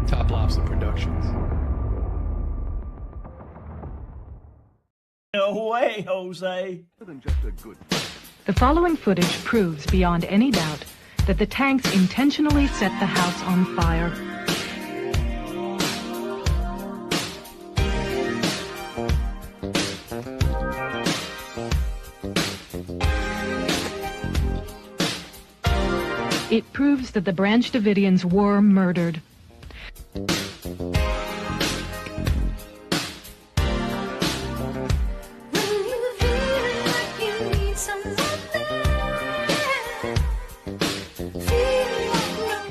Top Lobster Productions. No way, Jose. The following footage proves beyond any doubt that the tanks intentionally set the house on fire. It proves that the Branch Davidians were murdered.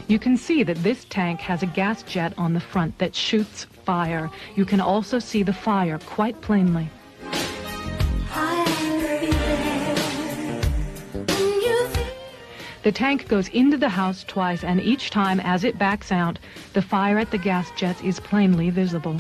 You can see that this tank has a gas jet on the front that shoots fire. You can also see the fire quite plainly. The tank goes into the house twice, and each time as it backs out, the fire at the gas jets is plainly visible.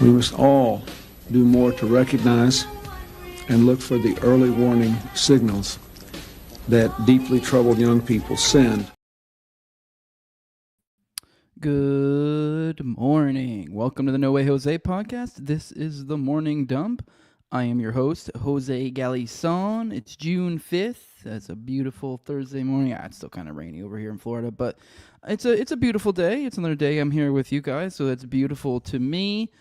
We must all do more to recognize and look for the early warning signals that deeply troubled young people send. Good morning. Welcome to the No Way Jose podcast. This is the Morning Dump. I am your host, Jose Galison. It's June 5th. That's a beautiful Thursday morning. It's still kind of rainy over here in Florida, but it's a beautiful day. It's another day I'm here with you guys, so that's beautiful to me.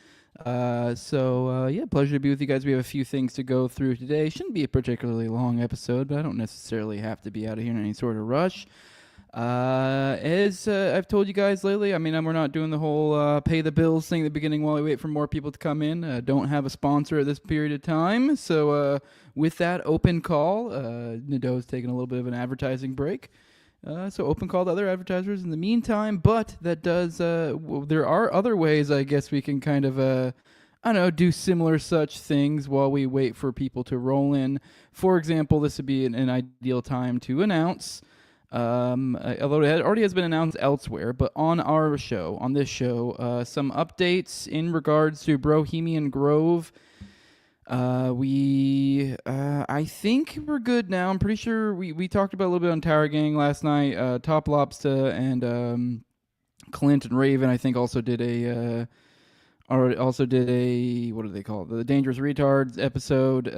Pleasure to be with you guys. We have a few things to go through today. Shouldn't be a particularly long episode, but I don't necessarily have to be out of here in any sort of rush. As I've told you guys lately, we're not doing the whole pay the bills thing at the beginning while we wait for more people to come in. Don't have a sponsor at this period of time. So with that, open call. Nadeau's taking a little bit of an advertising break. So open call to other advertisers in the meantime, but that does, there are other ways I guess we can kind of, do similar such things while we wait for people to roll in. For example, this would be an ideal time to announce, although it already has been announced elsewhere, but on this show, some updates in regards to Bohemian Grove. I think we're good now. I'm pretty sure we talked about a little bit on Tower Gang last night. Top Lobster and Clint and Raven, I think, also did a what do they call it? The Dangerous Retards episode,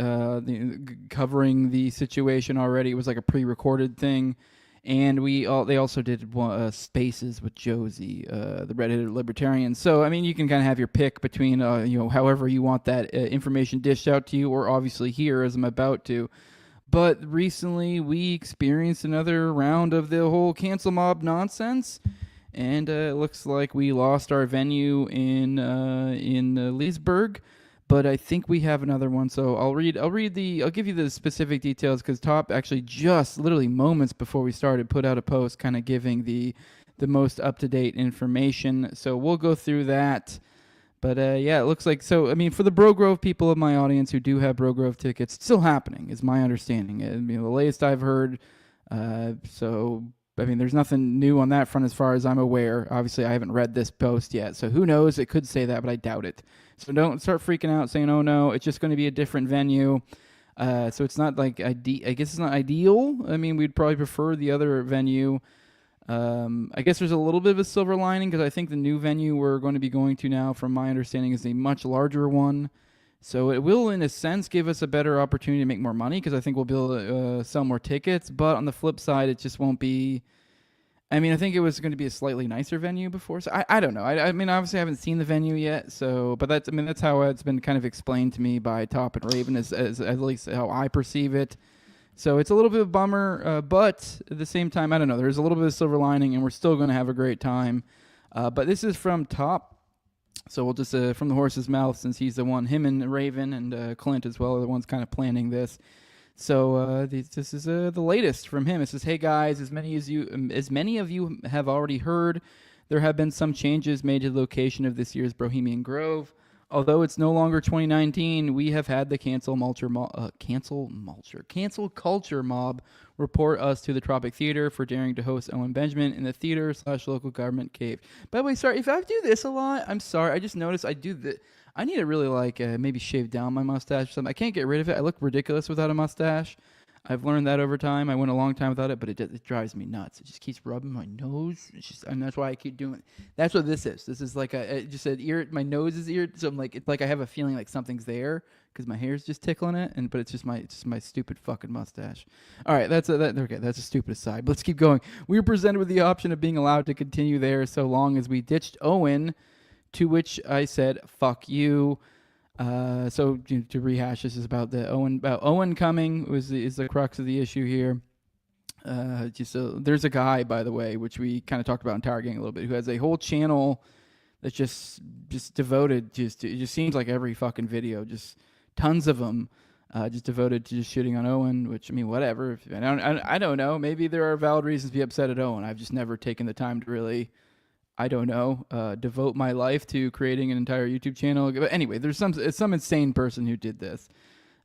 covering the situation already. It was like a pre-recorded thing. And they also did Spaces with Josie, the redheaded libertarian. So, you can kind of have your pick between, however you want that information dished out to you, or obviously here as I'm about to. But recently we experienced another round of the whole cancel mob nonsense. And it looks like we lost our venue in Leesburg. But I think we have another one, so I'll give you the specific details, because Top actually just literally moments before we started put out a post kind of giving the most up-to-date information. So we'll go through that. But it looks like, for the Bro Grove people of my audience who do have Bro Grove tickets, it's still happening, is my understanding. The latest I've heard, there's nothing new on that front as far as I'm aware. Obviously, I haven't read this post yet, so who knows? It could say that, but I doubt it. So don't start freaking out saying, oh no, it's just going to be a different venue. So it's not like, I guess it's not ideal. We'd probably prefer the other venue. I guess there's a little bit of a silver lining, because I think the new venue we're going to be going to now, from my understanding, is a much larger one. So it will, in a sense, give us a better opportunity to make more money, because I think we'll be able to sell more tickets. But on the flip side, it just won't be... I think it was going to be a slightly nicer venue before. So I don't know. Obviously I haven't seen the venue yet. So, but that's how it's been kind of explained to me by Top and Raven, as at least how I perceive it. So it's a little bit of a bummer, but at the same time, I don't know. There's a little bit of silver lining, and we're still going to have a great time. But this is from Top. So we'll just, from the horse's mouth, since he's the one, him and Raven and Clint as well are the ones kind of planning this. So this is the latest from him. It says, "Hey guys, as many of you have already heard, there have been some changes made to the location of this year's Bohemian Grove. Although it's no longer 2019, we have had the cancel culture mob report us to the Tropic Theater for daring to host Owen Benjamin in the theater/local government cave. By the way, sorry if I do this a lot. I'm sorry. I just noticed I do this. I need to really maybe shave down my mustache or something. I can't get rid of it. I look ridiculous without a mustache. I've learned that over time. I went a long time without it, but it drives me nuts. It just keeps rubbing my nose. And that's why I keep doing it. That's what this is. This is like just an ear. My nose is ear. So it's like I have a feeling like something's there because my hair's just tickling it. But it's just my stupid fucking mustache. All right, that's a stupid aside. But let's keep going. We were presented with the option of being allowed to continue there so long as we ditched Owen, to which I said, "Fuck you." So to rehash, this is about Owen coming is the crux of the issue here. There's a guy, by the way, which we kind of talked about in Tower Gang a little bit, who has a whole channel that's just devoted. It just seems like every fucking video, just tons of them, just devoted to just shitting on Owen. Which I mean, whatever. I don't know. Maybe there are valid reasons to be upset at Owen. I've just never taken the time to really, I don't know, devote my life to creating an entire YouTube channel. But anyway, there's some insane person who did this.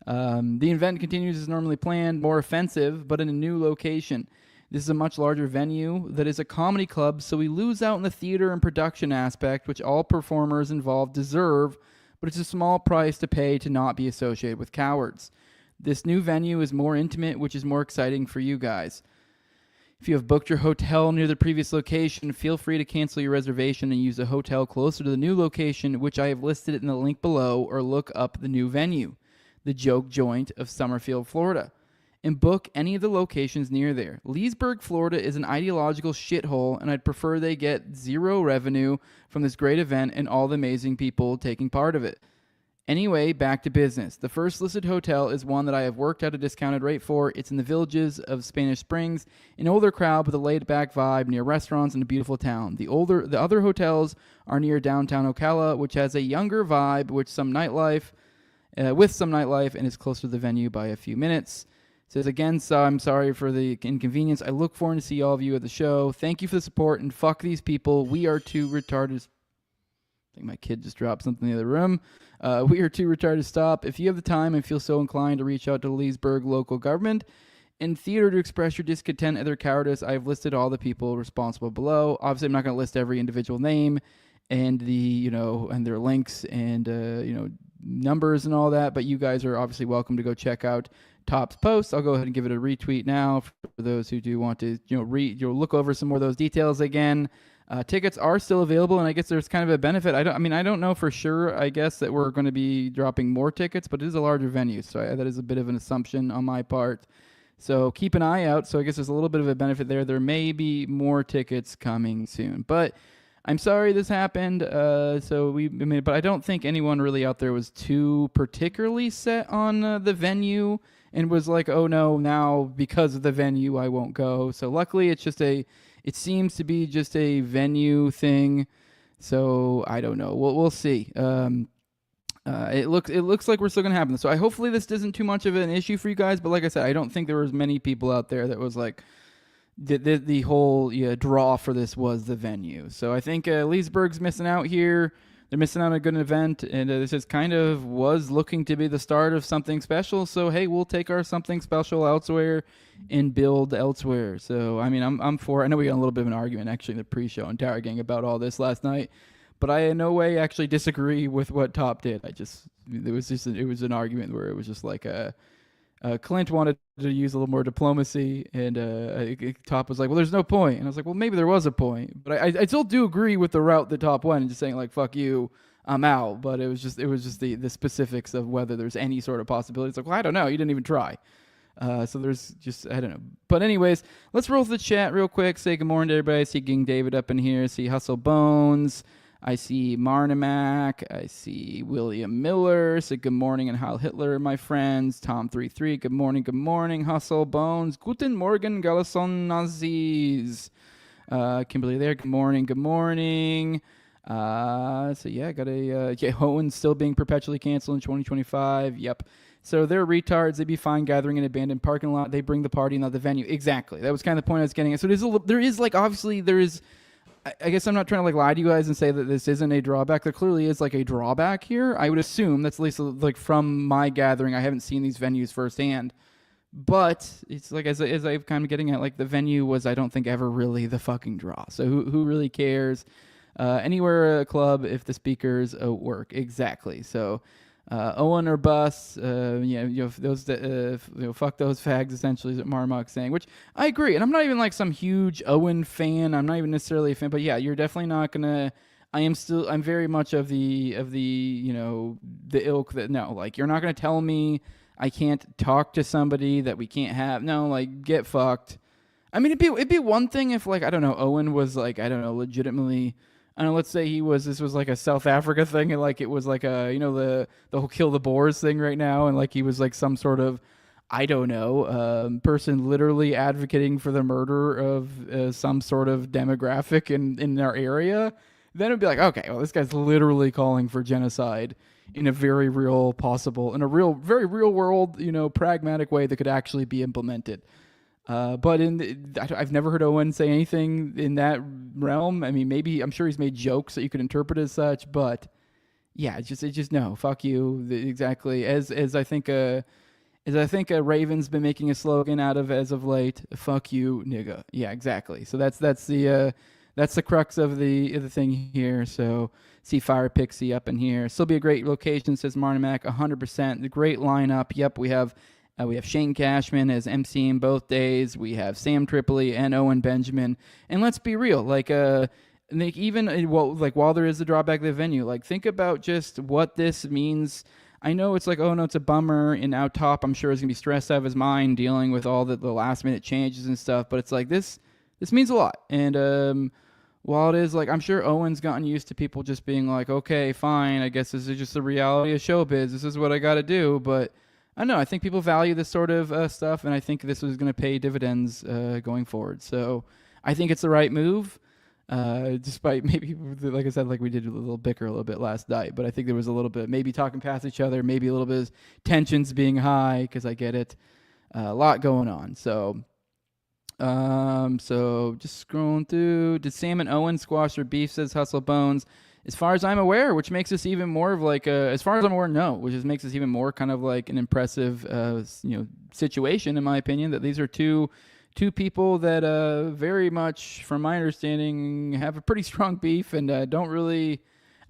The event continues as normally planned, more offensive, but in a new location. This is a much larger venue that is a comedy club, so we lose out in the theater and production aspect, which all performers involved deserve, but it's a small price to pay to not be associated with cowards. This new venue is more intimate, which is more exciting for you guys. If you have booked your hotel near the previous location, feel free to cancel your reservation and use a hotel closer to the new location, which I have listed in the link below, or look up the new venue, the Joke Joint of Summerfield, Florida, and book any of the locations near there. Leesburg, Florida is an ideological shithole, and I'd prefer they get zero revenue from this great event and all the amazing people taking part of it. Anyway, back to business. The first listed hotel is one that I have worked out a discounted rate for. It's in the Villages of Spanish Springs, an older crowd with a laid-back vibe near restaurants and a beautiful town. The other hotels are near downtown Ocala, which has a younger vibe with some nightlife, and is closer to the venue by a few minutes. It says again, so I'm sorry for the inconvenience. I look forward to see all of you at the show. Thank you for the support, and fuck these people. We are too retarded. I think my kid just dropped something in the other room. We are too retarded to stop. If you have the time and feel so inclined to reach out to the Leesburg local government and theater to express your discontent at their cowardice, I have listed all the people responsible below. Obviously, I'm not going to list every individual name and and their links and numbers and all that, but you guys are obviously welcome to go check out Top's post. I'll go ahead and give it a retweet now for those who do want to look over some more of those details again. Tickets are still available, and I guess there's kind of a benefit. I don't know for sure, I guess, that we're going to be dropping more tickets, but it is a larger venue, so that is a bit of an assumption on my part. So keep an eye out. So I guess there's a little bit of a benefit there. There may be more tickets coming soon, but I'm sorry this happened. But I don't think anyone really out there was too particularly set on the venue and was like, oh no, now because of the venue I won't go. So luckily it seems to be just a venue thing. So I don't know. We'll see. It looks like we're still gonna happen. So hopefully this isn't too much of an issue for you guys. But like I said, I don't think there was many people out there that was like the whole draw for this was the venue. So I think Leesburg's missing out here. They're missing out on a good event, and this is kind of was looking to be the start of something special. So hey, we'll take our something special elsewhere and build elsewhere. So I mean, I'm for. I know we got a little bit of an argument actually in the pre-show on Tower Gang about all this last night, but I in no way actually disagree with what Top did. It was an argument where it was just like Clint wanted to use a little more diplomacy, and Top was like, well, there's no point. And I was like, well, maybe there was a point. But I still do agree with the route that Top went and just saying, like, fuck you, I'm out. But it was just the specifics of whether there's any sort of possibility. It's like, well, I don't know. You didn't even try. So there's just, I don't know. But anyways, let's roll the chat real quick. Say good morning to everybody. I see Ging David up in here. I see Hustle Bones. I see Marnamac. I see William Miller. Say good morning and Heil Hitler, my friends. Tom33. Good morning. Hustle Bones. Guten Morgen, Galison Nazis. Kimberly there. Good morning. So yeah, got Owen's still being perpetually canceled in 2025. Yep. So they're retards. They'd be fine gathering in an abandoned parking lot. They bring the party, not the venue. Exactly. That was kind of the point I was getting at. So there is I guess I'm not trying to like lie to you guys and say that this isn't a drawback. There clearly is like a drawback here. I would assume that's at least like from my gathering. I haven't seen these venues firsthand, but it's like as I'm kind of getting at, like the venue was, I don't think, ever really the fucking draw. So who really cares? Anywhere a club if the speakers work exactly. So. Owen or bus, those fuck those fags, essentially, is what Marmok's saying, which I agree. And I'm not even like some huge Owen fan. I'm not even necessarily a fan, but yeah, you're definitely not gonna. I'm very much of the the ilk that no, like you're not gonna tell me I can't talk to somebody that we can't have. No, like get fucked. I mean, it'd be one thing if like I don't know, Owen was like I don't know, legitimately. I don't know, let's say this was like a South Africa thing, and like it was like a, the whole kill the Boers thing right now, and like he was like some sort of, I don't know, person literally advocating for the murder of some sort of demographic in our area, then it'd be like, okay, well, this guy's literally calling for genocide in a very real very real world, pragmatic way that could actually be implemented. But I've never heard Owen say anything in that realm. I mean, maybe I'm sure he's made jokes that you could interpret as such, but yeah, it's just no, fuck you. Exactly. As I think a Raven's been making a slogan out of as of late. Fuck you, nigga. Yeah, exactly. So that's the crux of the thing here. So see Fire Pixie up in here. Still be a great location, says Marnimac. 100%. The great lineup. Yep, we have Shane Cashman as emceeing both days. We have Sam Tripoli and Owen Benjamin. And let's be real, like even while there is the drawback of the venue, like think about just what this means. I know it's like, oh no, it's a bummer. And out top, I'm sure is gonna be stressed out of his mind dealing with all the last minute changes and stuff. But it's like this means a lot. And while it is like, I'm sure Owen's gotten used to people just being like, okay, fine, I guess this is just the reality of showbiz. This is what I got to do. But I don't know. I think people value this sort of stuff, and I think this was going to pay dividends going forward. So I think it's the right move, despite maybe, like I said, like we did a little bicker a little bit last night. But I think there was a little bit maybe talking past each other, maybe a little bit of tensions being high, because I get it. A lot going on. So just scrolling through. Did Sam and Owen squash their beef, says Hustle Bones? As far as I'm aware, which makes us even more of like as far as I'm aware, no, which makes us even more kind of like an impressive, situation, in my opinion, that these are two people that very much, from my understanding, have a pretty strong beef and don't really,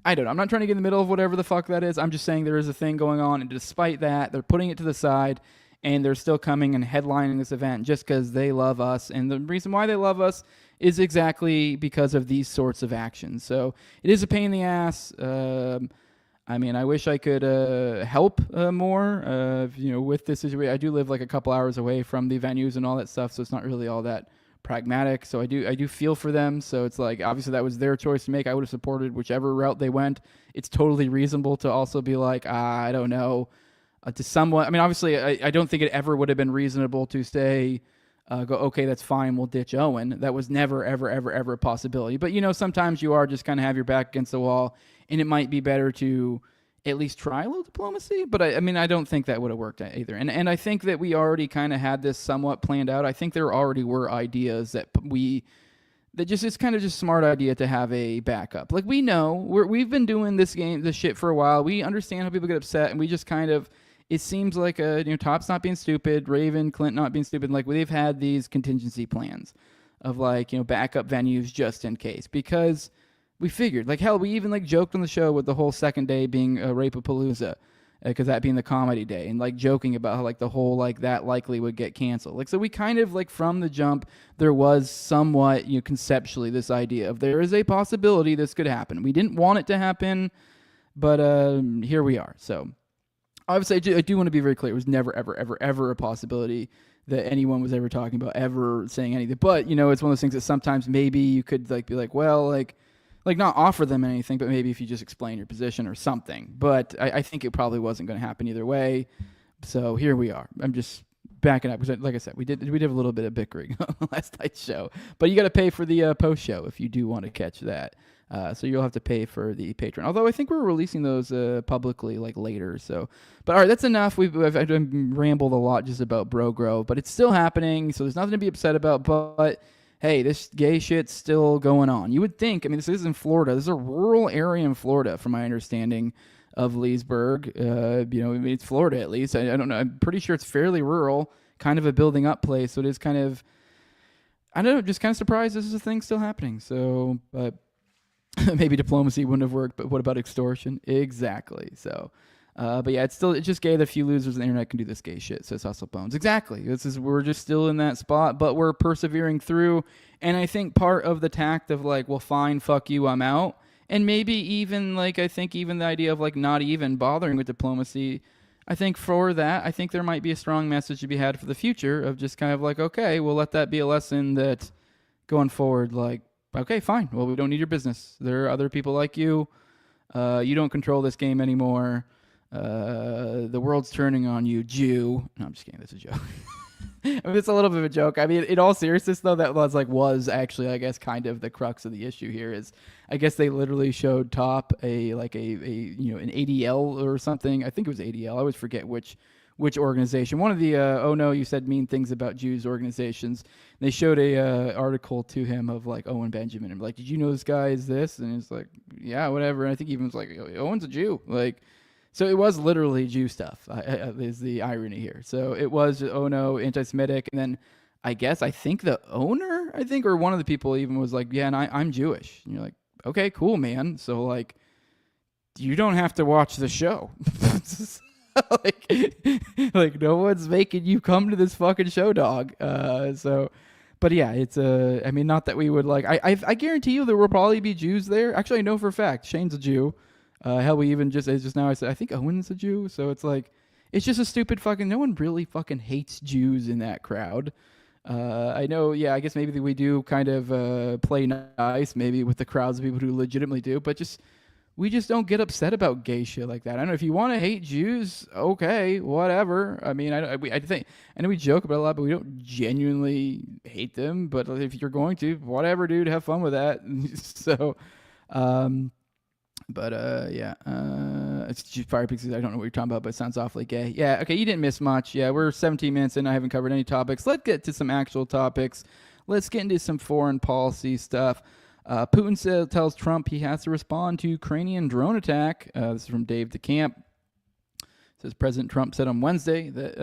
I'm not trying to get in the middle of whatever the fuck that is. I'm just saying there is a thing going on, and despite that, they're putting it to the side, and they're still coming and headlining this event just because they love us. And the reason why they love us is exactly because of these sorts of actions. So it is a pain in the ass. I mean, I wish I could help more, with this situation. I do live like a couple hours away from the venues and all that stuff, so it's not really all that pragmatic. So I do feel for them. So it's like, obviously that was their choice to make. I would have supported whichever route they went. It's totally reasonable to also be like, I don't know, to someone. I mean, obviously, I don't think it ever would have been reasonable to say, okay, that's fine, we'll ditch Owen. That was never, ever, ever, ever a possibility. But, sometimes you are just kind of have your back against the wall, and it might be better to at least try a little diplomacy. But, I mean, I don't think that would have worked either. And I think that we already kind of had this somewhat planned out. I think there already were ideas that it's kind of just a smart idea to have a backup. Like, we know, we've been doing this shit for a while. We understand how people get upset, and we just kind of... It seems like Top's not being stupid, Raven, Clint not being stupid. Like, they've had these contingency plans of like, backup venues just in case, because we figured, like, hell, we even like joked on the show with the whole second day being Rape-a-Palooza, because that being the comedy day, and like joking about how like the whole like that likely would get canceled. Like, so we kind of like from the jump, there was somewhat, conceptually this idea of there is a possibility this could happen. We didn't want it to happen, but here we are. So. Obviously, I do want to be very clear. It was never, ever, ever, ever a possibility that anyone was ever talking about, ever saying anything. But, it's one of those things that sometimes maybe you could like be like, well, like not offer them anything, but maybe if you just explain your position or something. But I think it probably wasn't going to happen either way. So here we are. I'm just backing up because, like I said, we did a little bit of bickering on last night's show. But you got to pay for the post show if you do want to catch that. So you'll have to pay for the Patreon. Although I think we're releasing those publicly like later. So, but all right, that's enough. I've rambled a lot just about Bro Grove, but it's still happening. So there's nothing to be upset about. But hey, this gay shit's still going on. You would think, I mean, this is in Florida. This is a rural area in Florida, from my understanding of Leesburg. It's Florida at least. I don't know. I'm pretty sure it's fairly rural, kind of a building up place. So it is kind of, I don't know, just kind of surprised this is a thing still happening. So, but maybe diplomacy wouldn't have worked, but what about extortion? Exactly. So, but yeah, it's just gay that a few losers on the internet can do this gay shit, says Hustle Bones. Exactly. We're just still in that spot, but we're persevering through. And I think part of the tact of like, well, fine, fuck you, I'm out. And maybe even like, I think even the idea of like not even bothering with diplomacy, I think for that, I think there might be a strong message to be had for the future of just kind of like, okay, we'll let that be a lesson that going forward, like, okay, fine. Well, we don't need your business. There are other people like you. You don't control this game anymore. The world's turning on you, Jew. No, I'm just kidding. That's a joke. I mean, it's a little bit of a joke. I mean, in all seriousness, though, that was actually, I guess, kind of the crux of the issue here. Is I guess they literally showed Top an ADL or something. I think it was ADL. I always forget which organization. One of the oh no, you said mean things about Jews organizations. They showed a article to him of like Owen Benjamin and like, did you know this guy is this? And he's like, yeah, whatever. And I think even was like, Owen's a Jew, like. So it was literally Jew stuff, is the irony here. So it was, oh no, anti-Semitic. And then I think the owner, or one of the people even was like, yeah, and I'm Jewish. And you're like, okay, cool, man. So like, you don't have to watch the show. like no one's making you come to this fucking show, dog. But yeah, it's I mean, not that we would like, I guarantee you there will probably be Jews there. Actually, I know for a fact, Shane's a Jew. Hell, we even just now I said, I think Owen's a Jew. So it's like, it's just a stupid fucking, no one really fucking hates Jews in that crowd. I know, yeah, I guess maybe we do kind of play nice maybe with the crowds of people who legitimately do, but we just don't get upset about gay shit like that. I don't know, if you want to hate Jews, okay, whatever. I mean, I know we joke about it a lot, but we don't genuinely hate them. But if you're going to, whatever, dude, have fun with that. So, it's just Fire Pixels. I don't know what you're talking about, but it sounds awfully gay. Yeah, okay, you didn't miss much. Yeah, we're 17 minutes in. I haven't covered any topics. Let's get to some actual topics. Let's get into some foreign policy stuff. Putin tells Trump he has to respond to Ukrainian drone attack. This is from Dave DeCamp. Says President Trump said on Wednesday that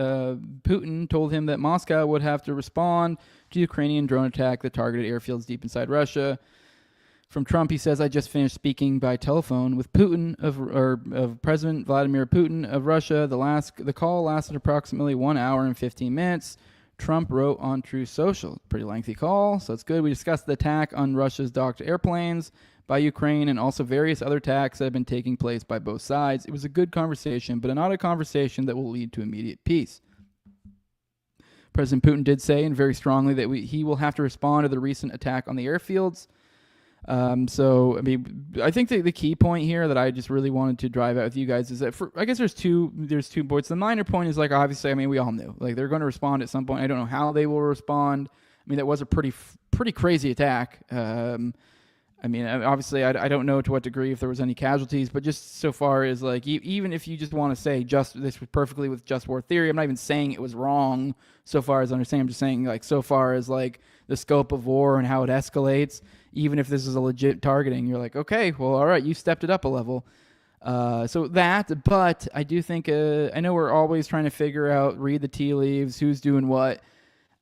Putin told him that Moscow would have to respond to the Ukrainian drone attack that targeted airfields deep inside Russia. From Trump, he says, I just finished speaking by telephone with Putin of President Vladimir Putin of Russia. The call lasted approximately 1 hour and 15 minutes. Trump wrote on Truth Social. Pretty lengthy call, so it's good. We discussed the attack on Russia's docked airplanes by Ukraine and also various other attacks that have been taking place by both sides. It was a good conversation, but not a conversation that will lead to immediate peace. President Putin did say, and very strongly, that he will have to respond to the recent attack on the airfields. So, I mean, I think the key point here that I just really wanted to drive out with you guys is that I guess there's two points. The minor point is like, obviously, I mean, we all knew, like, they're going to respond at some point. I don't know how they will respond. I mean, that was a pretty crazy attack. I mean, obviously, I don't know to what degree if there was any casualties, but just so far as like, even if you just want to say this was perfectly with just war theory, I'm not even saying it was wrong so far as I understand. I'm just saying like so far as like the scope of war and how it escalates, even if this is a legit targeting, you're like, okay, well, all right, you stepped it up a level. But I do think, I know we're always trying to read the tea leaves, who's doing what.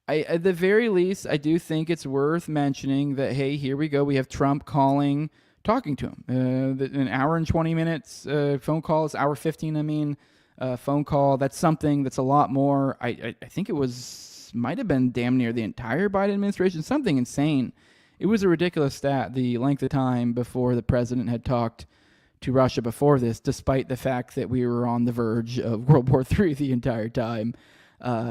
At the very least, I do think it's worth mentioning that, hey, here we go. We have Trump talking to him. An hour and 20 minutes phone call. It's hour 15, phone call. That's something that's a lot more. I think it might have been damn near the entire Biden administration. Something insane. It was a ridiculous stat, the length of time before the president had talked to Russia before this, despite the fact that we were on the verge of World War III the entire time.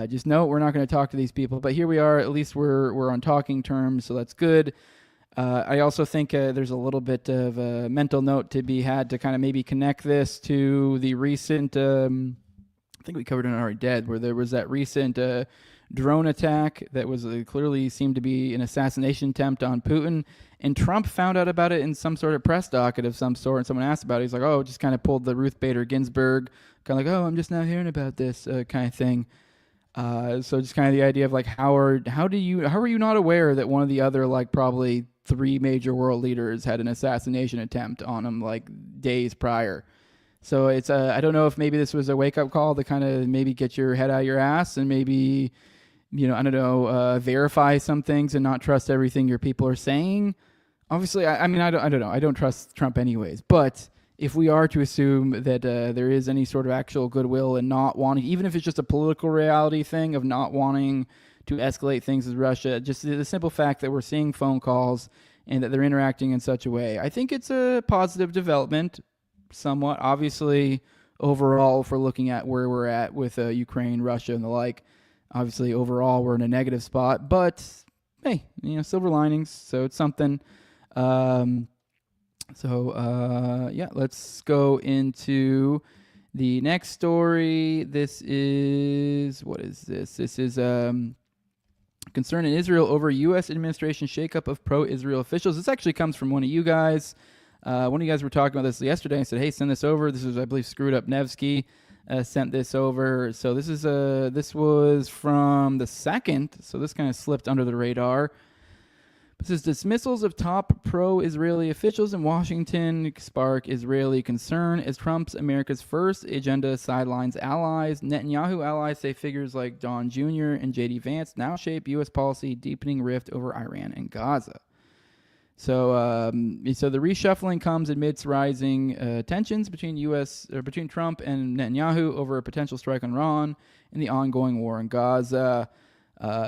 Just no, we're not going to talk to these people. But here we are. At least we're on talking terms, so that's good. I also think there's a little bit of a mental note to be had to kind of maybe connect this to the recent, I think we covered it already dead, where there was that recent drone attack that was clearly seemed to be an assassination attempt on Putin. And Trump found out about it in some sort of press docket of some sort, and someone asked about it. He's like, oh, just kind of pulled the Ruth Bader Ginsburg, kind of like, oh, I'm just now hearing about this kind of thing. So just kind of the idea of like how are you not aware that one of the other like probably 3 major world leaders had an assassination attempt on him like days prior. So it's I don't know if maybe this was a wake up call to kind of maybe get your head out of your ass and maybe I don't know, verify some things and not trust everything your people are saying. Obviously, I mean I don't know, I don't trust Trump anyways, but if we are to assume that there is any sort of actual goodwill and not wanting, even if it's just a political reality thing of not wanting to escalate things with Russia, just the simple fact that we're seeing phone calls and that they're interacting in such a way, I think it's a positive development, somewhat. Obviously, overall, if we're looking at where we're at with Ukraine, Russia, and the like, obviously, overall, we're in a negative spot. But, hey, silver linings, so it's something. Let's go into the next story. This is, what is this? This is concern in Israel over U.S. administration shakeup of pro-Israel officials. This actually comes from one of you guys. One of you guys were talking about this yesterday and said, hey, send this over. This is, I believe, Screwed Up Nevsky sent this over. So this was from the 2nd, so this kind of slipped under the radar. This is dismissals of top pro-Israeli officials in Washington spark Israeli concern as Trump's America's First agenda sidelines allies. Netanyahu allies say figures like Don Jr. and J.D. Vance now shape U.S. policy, deepening rift over Iran and Gaza. So the reshuffling comes amidst rising tensions between Trump and Netanyahu over a potential strike on Iran and the ongoing war in Gaza.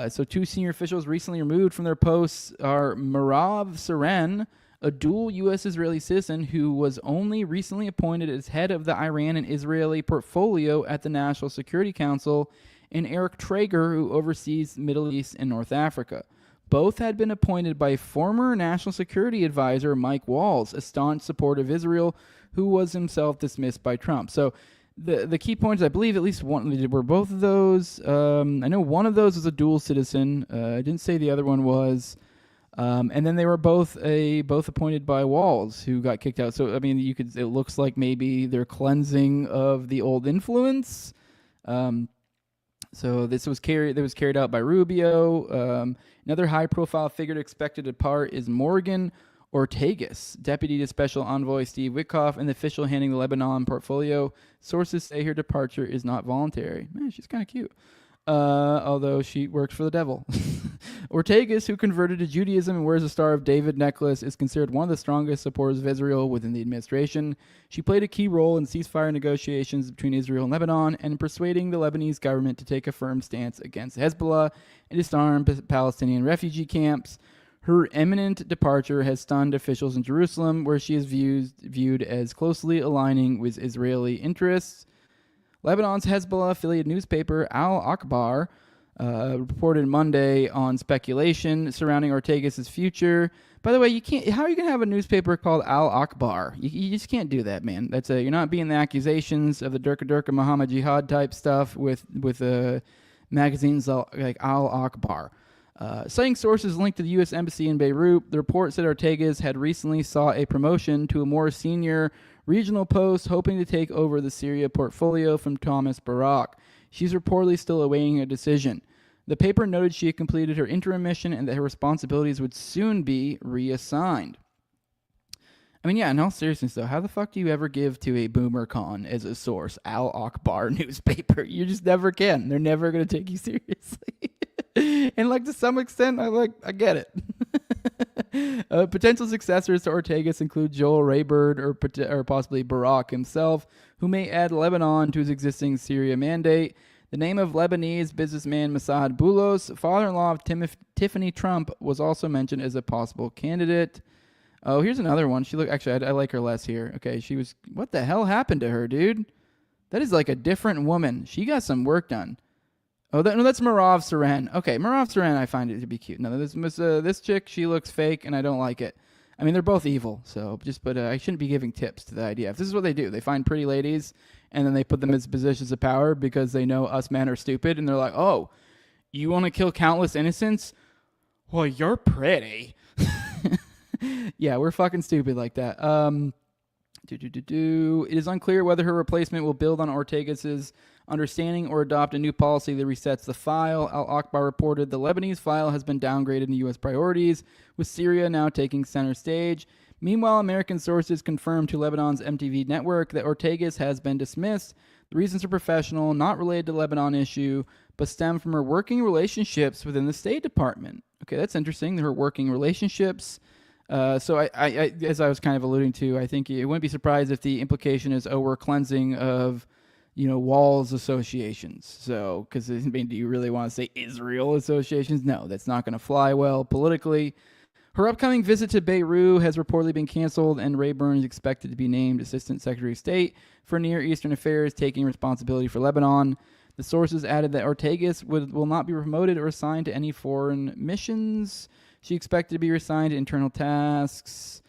So 2 senior officials recently removed from their posts are Merav Seren, a dual U.S.-Israeli citizen who was only recently appointed as head of the Iran and Israeli portfolio at the National Security Council, and Eric Traeger, who oversees Middle East and North Africa. Both had been appointed by former National Security Advisor Mike Waltz, a staunch supporter of Israel, who was himself dismissed by Trump. So the key points, I believe at least one were both of those. I know one of those was a dual citizen. I didn't say the other one was. And then they were both appointed by Walls, who got kicked out. So I mean, it looks like maybe they're cleansing of the old influence. So this was carried out by Rubio. Another high-profile figure expected to depart is Morgan Ortagus, deputy to Special Envoy Steve Witkoff, and the official handling the Lebanon portfolio. Sources say her departure is not voluntary. Man, she's kind of cute. Although she works for the devil. Ortagus, who converted to Judaism and wears a Star of David necklace, is considered one of the strongest supporters of Israel within the administration. She played a key role in ceasefire negotiations between Israel and Lebanon and in persuading the Lebanese government to take a firm stance against Hezbollah and disarm Palestinian refugee camps. Her imminent departure has stunned officials in Jerusalem, where she is viewed as closely aligning with Israeli interests. Lebanon's Hezbollah-affiliated newspaper Al Akhbar reported Monday on speculation surrounding Ortagus' future. By the way, you can't. How are you gonna have a newspaper called Al Akhbar? You just can't do that, man. You're not being the accusations of the Durka Muhammad Jihad type stuff with magazines like Al Akhbar. Citing sources linked to the U.S. Embassy in Beirut, the report said Ortagus had recently sought a promotion to a more senior regional post, hoping to take over the Syria portfolio from Thomas Barak. She's reportedly still awaiting a decision. The paper noted she had completed her interim mission and that her responsibilities would soon be reassigned. I mean, yeah, in all seriousness, though, how the fuck do you ever give to a boomer con as a source, Al Akhbar newspaper? You just never can. They're never going to take you seriously. And, to some extent, I get it. Potential successors to Ortagus include Joel Rayburn or possibly Barak himself, who may add Lebanon to his existing Syria mandate. The name of Lebanese businessman Mossad Boulos, father-in-law of Tiffany Trump, was also mentioned as a possible candidate. Oh, here's another one. I like her less here. Okay, what the hell happened to her, dude? That is like a different woman. She got some work done. Oh, that's Merav Seren. Okay, Merav Seren, I find it to be cute. No, this chick, she looks fake, and I don't like it. I mean, they're both evil, but I shouldn't be giving tips to the idea. If this is what they do, they find pretty ladies, and then they put them in positions of power because they know us men are stupid, and they're like, oh, you want to kill countless innocents? Well, you're pretty. Yeah, we're fucking stupid like that. It is unclear whether her replacement will build on Ortagus' understanding or adopt a new policy that resets the file. Al-Akbar reported the Lebanese file has been downgraded in U.S. priorities, with Syria now taking center stage. Meanwhile, American sources confirmed to Lebanon's MTV network that Ortegas has been dismissed. The reasons are professional, not related to Lebanon issue, but stem from her working relationships within the State Department. Okay, that's interesting. Her working relationships. So I, as I was kind of alluding to, I think it wouldn't be surprised if the implication is, we're cleansing of, walls associations. So, because do you really want to say Israel associations? No, that's not going to fly well politically. Her upcoming visit to Beirut has reportedly been canceled, and Rayburn is expected to be named Assistant Secretary of State for Near Eastern Affairs, taking responsibility for Lebanon. The sources added that Ortegas will not be promoted or assigned to any foreign missions. She expected to be reassigned to internal tasks.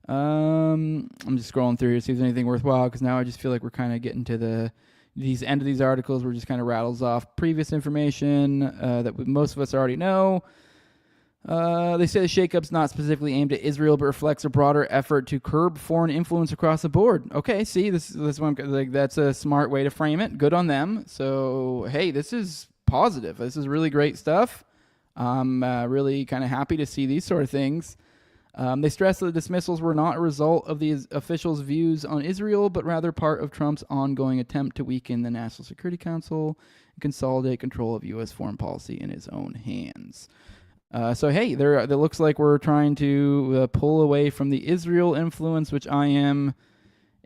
I'm just scrolling through here to see if there's anything worthwhile, because now I just feel like we're kind of getting to these end of these articles where it just kind of rattles off previous information that most of us already know. They say the shakeup's not specifically aimed at Israel, but reflects a broader effort to curb foreign influence across the board. Okay, see, this one, like, that's a smart way to frame it. Good on them. So, hey, this is positive. This is really great stuff. I'm really kind of happy to see these sort of things. They stressed that the dismissals were not a result of the officials' views on Israel, but rather part of Trump's ongoing attempt to weaken the National Security Council and consolidate control of U.S. foreign policy in his own hands. So hey, it looks like we're trying to pull away from the Israel influence, which I'm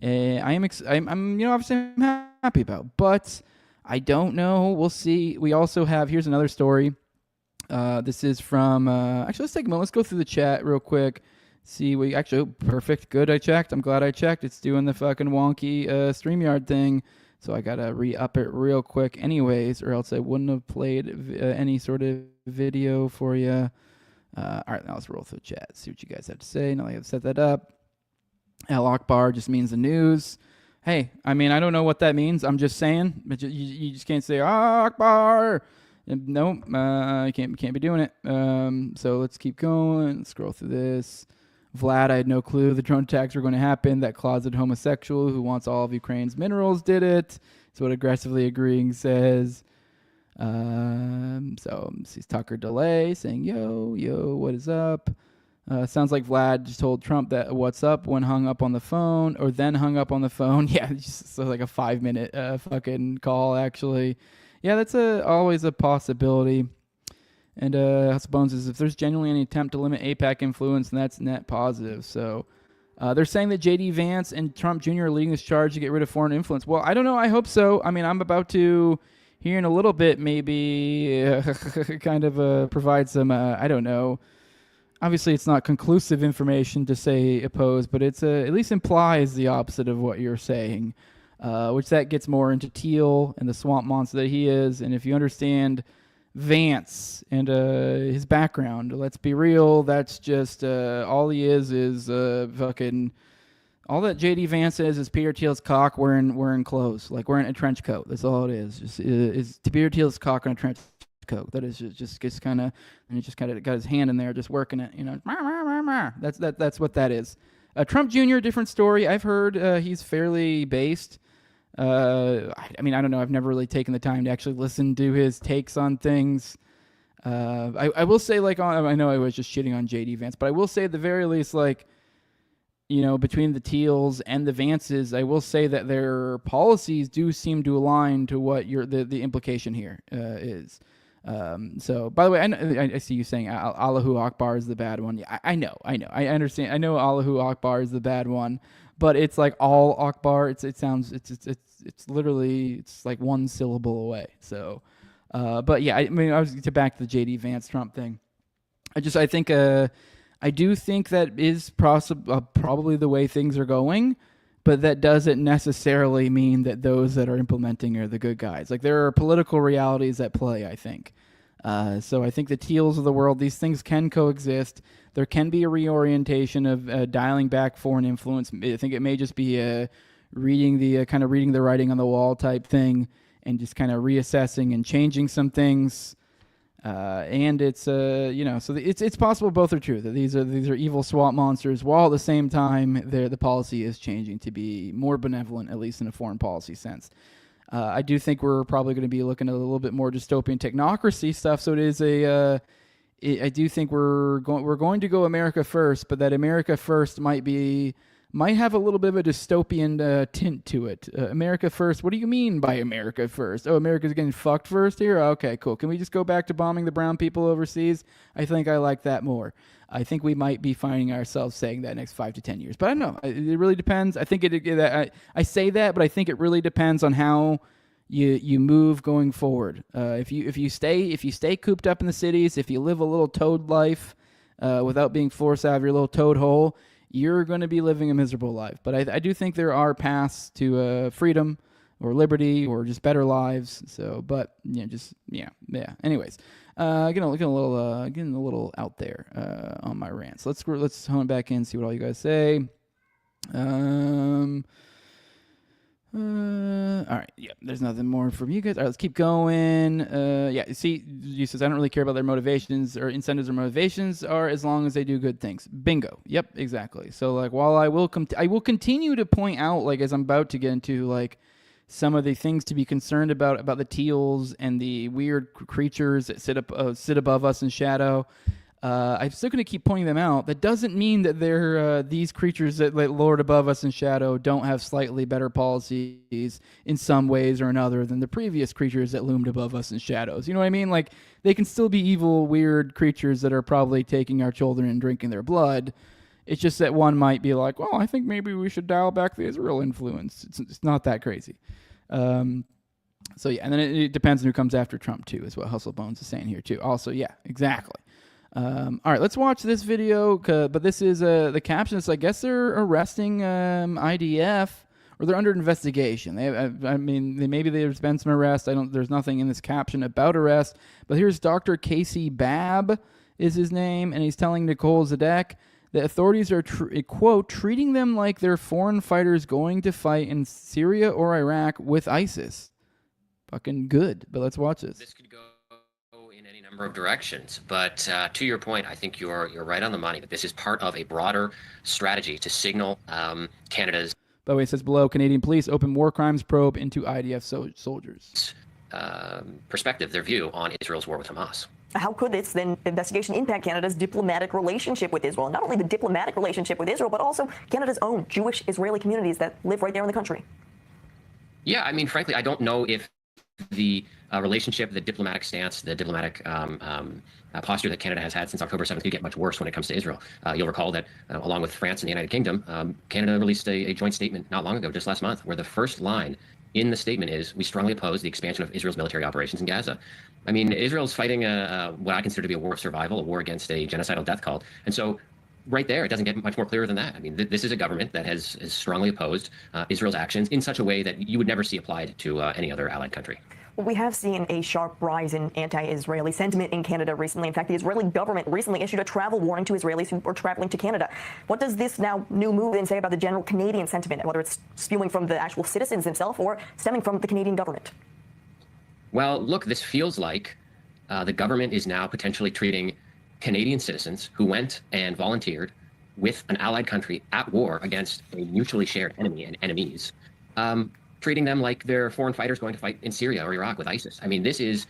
obviously I'm happy about, but I don't know. We'll see. We also have, here's another story. This is from actually, let's take a moment. Let's go through the chat real quick. See, perfect, good. I checked. I'm glad I checked. It's doing the fucking wonky StreamYard thing. So I gotta re-up it real quick anyways, or else I wouldn't have played any sort of video for you. All right, now let's roll through the chat, see what you guys have to say. Now I have set that up. Al-Akbar just means the news. Hey, I mean, I don't know what that means. I'm just saying, but you just can't say Akbar. No, you can't be doing it. So let's keep going. Let's scroll through this. Vlad, I had no clue the drone attacks were going to happen. That closet homosexual who wants all of Ukraine's minerals did it. That's what aggressively agreeing says. So sees Tucker Delay saying, yo, what is up? Sounds like Vlad just told Trump that what's up when hung up on the phone, or then hung up on the phone. Yeah, just like a 5-minute fucking call, actually. Yeah, that's always a possibility. And Bones says, if there's genuinely any attempt to limit AIPAC influence, then that's net positive. So they're saying that J.D. Vance and Trump Jr. are leading this charge to get rid of foreign influence. Well, I don't know. I hope so. I mean, I'm about to, here in a little bit, maybe kind of provide some, I don't know. Obviously, it's not conclusive information to say opposed, but it's at least implies the opposite of what you're saying, which that gets more into Thiel and the swamp monster that he is. And if you understand Vance and his background, let's be real, that's just all he is fucking, all that JD Vance is Peter Thiel's cock wearing clothes, like wearing a trench coat. That's all it is. Just is Peter Thiel's cock on a trench coat. That is just kind of, and he just kind of got his hand in there just working it, that's what that is. Trump Jr., different story. I've heard he's fairly based. I mean, I don't know. I've never really taken the time to actually listen to his takes on things. I will say, like, I know I was just shitting on J.D. Vance, but I will say at the very least, like, between the Thiels and the Vances, I will say that their policies do seem to align to what the implication here is. So, by the way, I see you saying Allahu Akbar is the bad one. Yeah, I know. I understand. I know Allahu Akbar is the bad one. But it's like all Akbar. It's literally, it's like one syllable away. So, but yeah, I mean, I was back to the J.D. Vance Trump thing. I think I do think that is probably the way things are going, but that doesn't necessarily mean that those that are implementing are the good guys. Like, there are political realities at play, I think. So I think the Thiels of the world, these things can coexist. There can be a reorientation of dialing back foreign influence. I think it may just be reading the writing on the wall type thing, and just kind of reassessing and changing some things. And it's so it's possible both are true, that these are evil swamp monsters, while at the same time the policy is changing to be more benevolent, at least in a foreign policy sense. I do think we're probably going to be looking at a little bit more dystopian technocracy stuff. So it is I do think we're going to go America first, but that America first might have a little bit of a dystopian tint to it. America first. What do you mean by America first? Oh, America's getting fucked first here? Okay, cool. Can we just go back to bombing the brown people overseas? I think I like that more. I think we might be finding ourselves saying that next 5 to 10 years. But I don't know. It really depends. I think I say that, but I think it really depends on how you move going forward. If you stay cooped up in the cities, if you live a little toad life without being forced out of your little toad hole, you're going to be living a miserable life. But I do think there are paths to freedom or liberty or just better lives. So, but yeah. Anyways, getting a little out there on my rants. Let's hone back in, see what all you guys say. All right. Yeah, there's nothing more from you guys. All right, let's keep going. Yeah, see, you says I don't really care about their motivations or incentives or motivations are as long as they do good things. Bingo. Yep, exactly. So like, while I will continue to point out, like, as I'm about to get into, like, some of the things to be concerned about the Thiels and the weird creatures that sit above us in shadow. I'm still going to keep pointing them out. That doesn't mean that they're these creatures that lord above us in shadow don't have slightly better policies in some ways or another than the previous creatures that loomed above us in shadows. You know what I mean? Like, they can still be evil, weird creatures that are probably taking our children and drinking their blood. It's just that one might be like, well, I think maybe we should dial back the Israel influence. It's not that crazy. So yeah, and then it depends on who comes after Trump too, is what Hustle Bones is saying here too. Also, yeah, exactly. All right, let's watch this video. But this is the captions. I guess they're arresting IDF, or they're under investigation. Maybe there's been some arrest. There's nothing in this caption about arrest. But here's Dr. Casey Babb is his name, and he's telling Nicole Zedek that authorities are quote treating them like they're foreign fighters going to fight in Syria or Iraq with ISIS. Fucking good. But let's watch this. This could go in any number of directions, but to your point, I think you're right on the money. That this is part of a broader strategy to signal Canada's. By the way, it says below, Canadian police open war crimes probe into IDF soldiers. Perspective, their view on Israel's war with Hamas. How could this then investigation impact Canada's diplomatic relationship with Israel? Not only the diplomatic relationship with Israel, but also Canada's own Jewish Israeli communities that live right there in the country. Yeah, I mean, frankly, I don't know if the relationship, the diplomatic stance, the diplomatic posture that Canada has had since October 7th could get much worse when it comes to Israel. You'll recall that along with France and the United Kingdom, Canada released a joint statement not long ago, just last month, where the first line in the statement is, we strongly oppose the expansion of Israel's military operations in Gaza. I mean, Israel's fighting what I consider to be a war of survival, a war against a genocidal death cult. And so right there, it doesn't get much more clear than that. I mean, this is a government that has strongly opposed Israel's actions in such a way that you would never see applied to any other allied country. Well, we have seen a sharp rise in anti-Israeli sentiment in Canada recently. In fact, the Israeli government recently issued a travel warning to Israelis who are traveling to Canada. What does this now new move then say about the general Canadian sentiment, whether it's spewing from the actual citizens themselves or stemming from the Canadian government? Well, look, this feels like the government is now potentially treating Canadian citizens who went and volunteered with an allied country at war against a mutually shared enemy and enemies, treating them like they're foreign fighters going to fight in Syria or Iraq with ISIS. I mean, this is,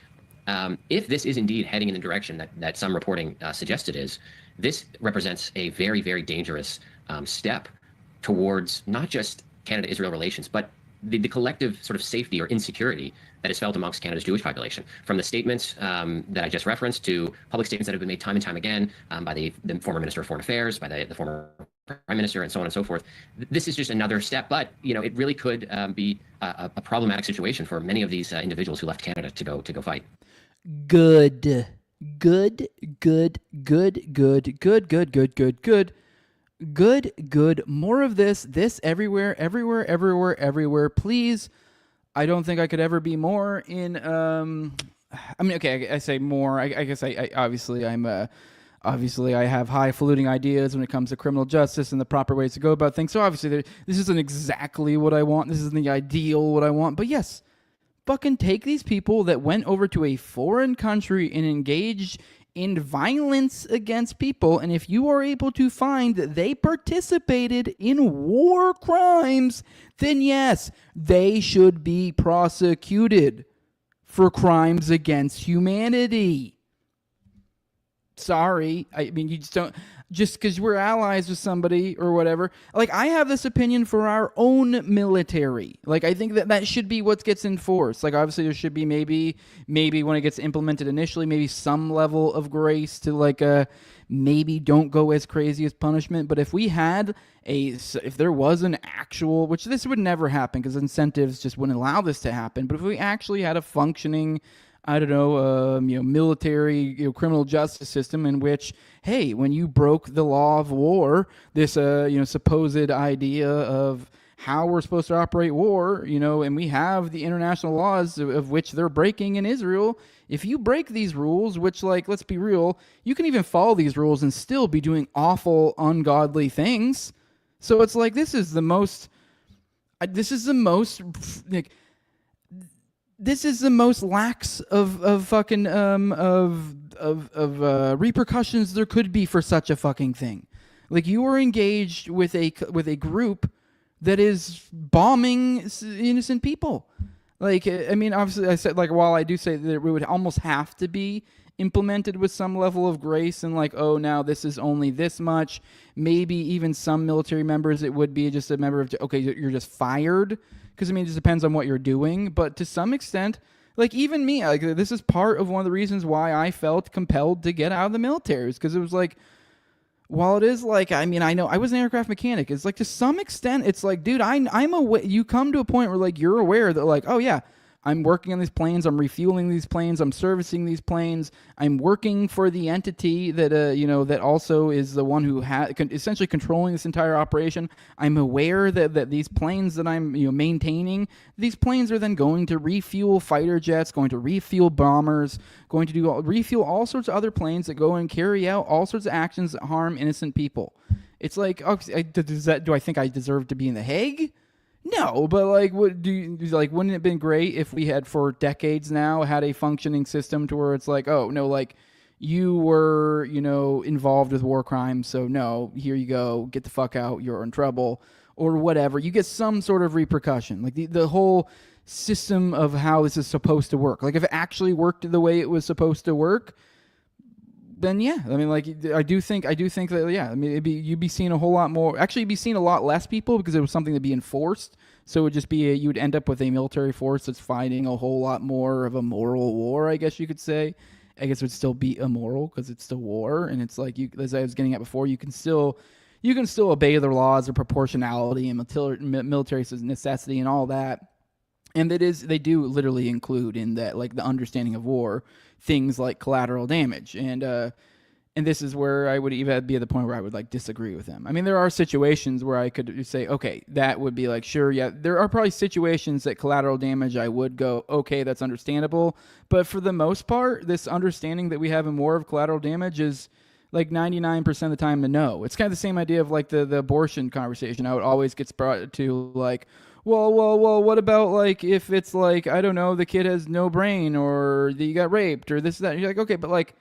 if this is indeed heading in the direction that some reporting suggests it is, this represents a very, very dangerous step towards not just Canada-Israel relations, but the collective sort of safety or insecurity that is felt amongst Canada's Jewish population. From the statements that I just referenced to public statements that have been made time and time again by the former Minister of Foreign Affairs, by the former Prime Minister, and so on and so forth. This is just another step, but it really could be a problematic situation for many of these individuals who left Canada to go fight. Good. More of this everywhere. Please. I don't think I could ever be more in, okay, I say more. I guess I obviously I have highfalutin ideas when it comes to criminal justice and the proper ways to go about things. So obviously this isn't exactly what I want. This isn't the ideal what I want. But yes, fucking take these people that went over to a foreign country and engaged in violence against people, and if you are able to find that they participated in war crimes, then yes, they should be prosecuted for crimes against humanity. Sorry. I mean, you just don't, just because we're allies with somebody or whatever. Like, I have this opinion for our own military. Like, I think that should be what gets enforced. Like, obviously there should be maybe when it gets implemented initially, maybe some level of grace to like, maybe don't go as crazy as punishment. But if we had if there was an actual, which this would never happen because incentives just wouldn't allow this to happen. But if we actually had a functioning, I don't know, military, criminal justice system in which, hey, when you broke the law of war, this, supposed idea of how we're supposed to operate war, and we have the international laws of which they're breaking in Israel. If you break these rules, which, like, let's be real, you can even follow these rules and still be doing awful, ungodly things. So it's like, this is the most lax of fucking repercussions there could be for such a fucking thing. Like, you are engaged with a group that is bombing innocent people. Like, I mean, obviously, I said, like, while I do say that it would almost have to be implemented with some level of grace and like, oh, now this is only this much. Maybe even some military members, it would be just a member of, okay, you're just fired. Because, I mean, it just depends on what you're doing. But to some extent, like, even me, like, this is part of one of the reasons why I felt compelled to get out of the military. Is because it was like, while it is like, I mean, I know I was an aircraft mechanic. It's like, to some extent, it's like, dude, I'm aware. You come to a point where, like, you're aware that, like, oh, yeah, I'm working on these planes. I'm refueling these planes. I'm servicing these planes. I'm working for the entity that, that also is the one who essentially controlling this entire operation. I'm aware that these planes that I'm, maintaining, these planes are then going to refuel fighter jets, going to refuel bombers, going to refuel all sorts of other planes that go and carry out all sorts of actions that harm innocent people. It's like, okay, do I think I deserve to be in The Hague? No, but like, wouldn't it have been great if we had for decades now had a functioning system to where it's like, oh no, like, you were, involved with war crimes, so no, here you go, get the fuck out, you're in trouble, or whatever. You get some sort of repercussion, like the whole system of how this is supposed to work. Like, if it actually worked the way it was supposed to work, then yeah, I mean, like, I do think that, yeah, I mean, you'd be seeing a whole lot more. Actually, you'd be seeing a lot less people because it was something to be enforced. So it would just be you'd end up with a military force that's fighting a whole lot more of a moral war, I guess you could say. I guess it would still be immoral because it's still war, and it's like, as I was getting at before, you can still obey the laws of proportionality and military necessity and all that. And they do literally include in that, like, the understanding of war, things like collateral damage. And this is where I would even be at the point where I would, like, disagree with them. I mean, there are situations where I could say, okay, that would be like, sure, yeah. There are probably situations that collateral damage I would go, okay, that's understandable. But for the most part, this understanding that we have in war of collateral damage is like 99% of the time to no. It's kind of the same idea of like the abortion conversation. I would always get brought to like, well, what about, like, if it's, like, I don't know, the kid has no brain or you got raped or this, that. And you're like, okay, but, like,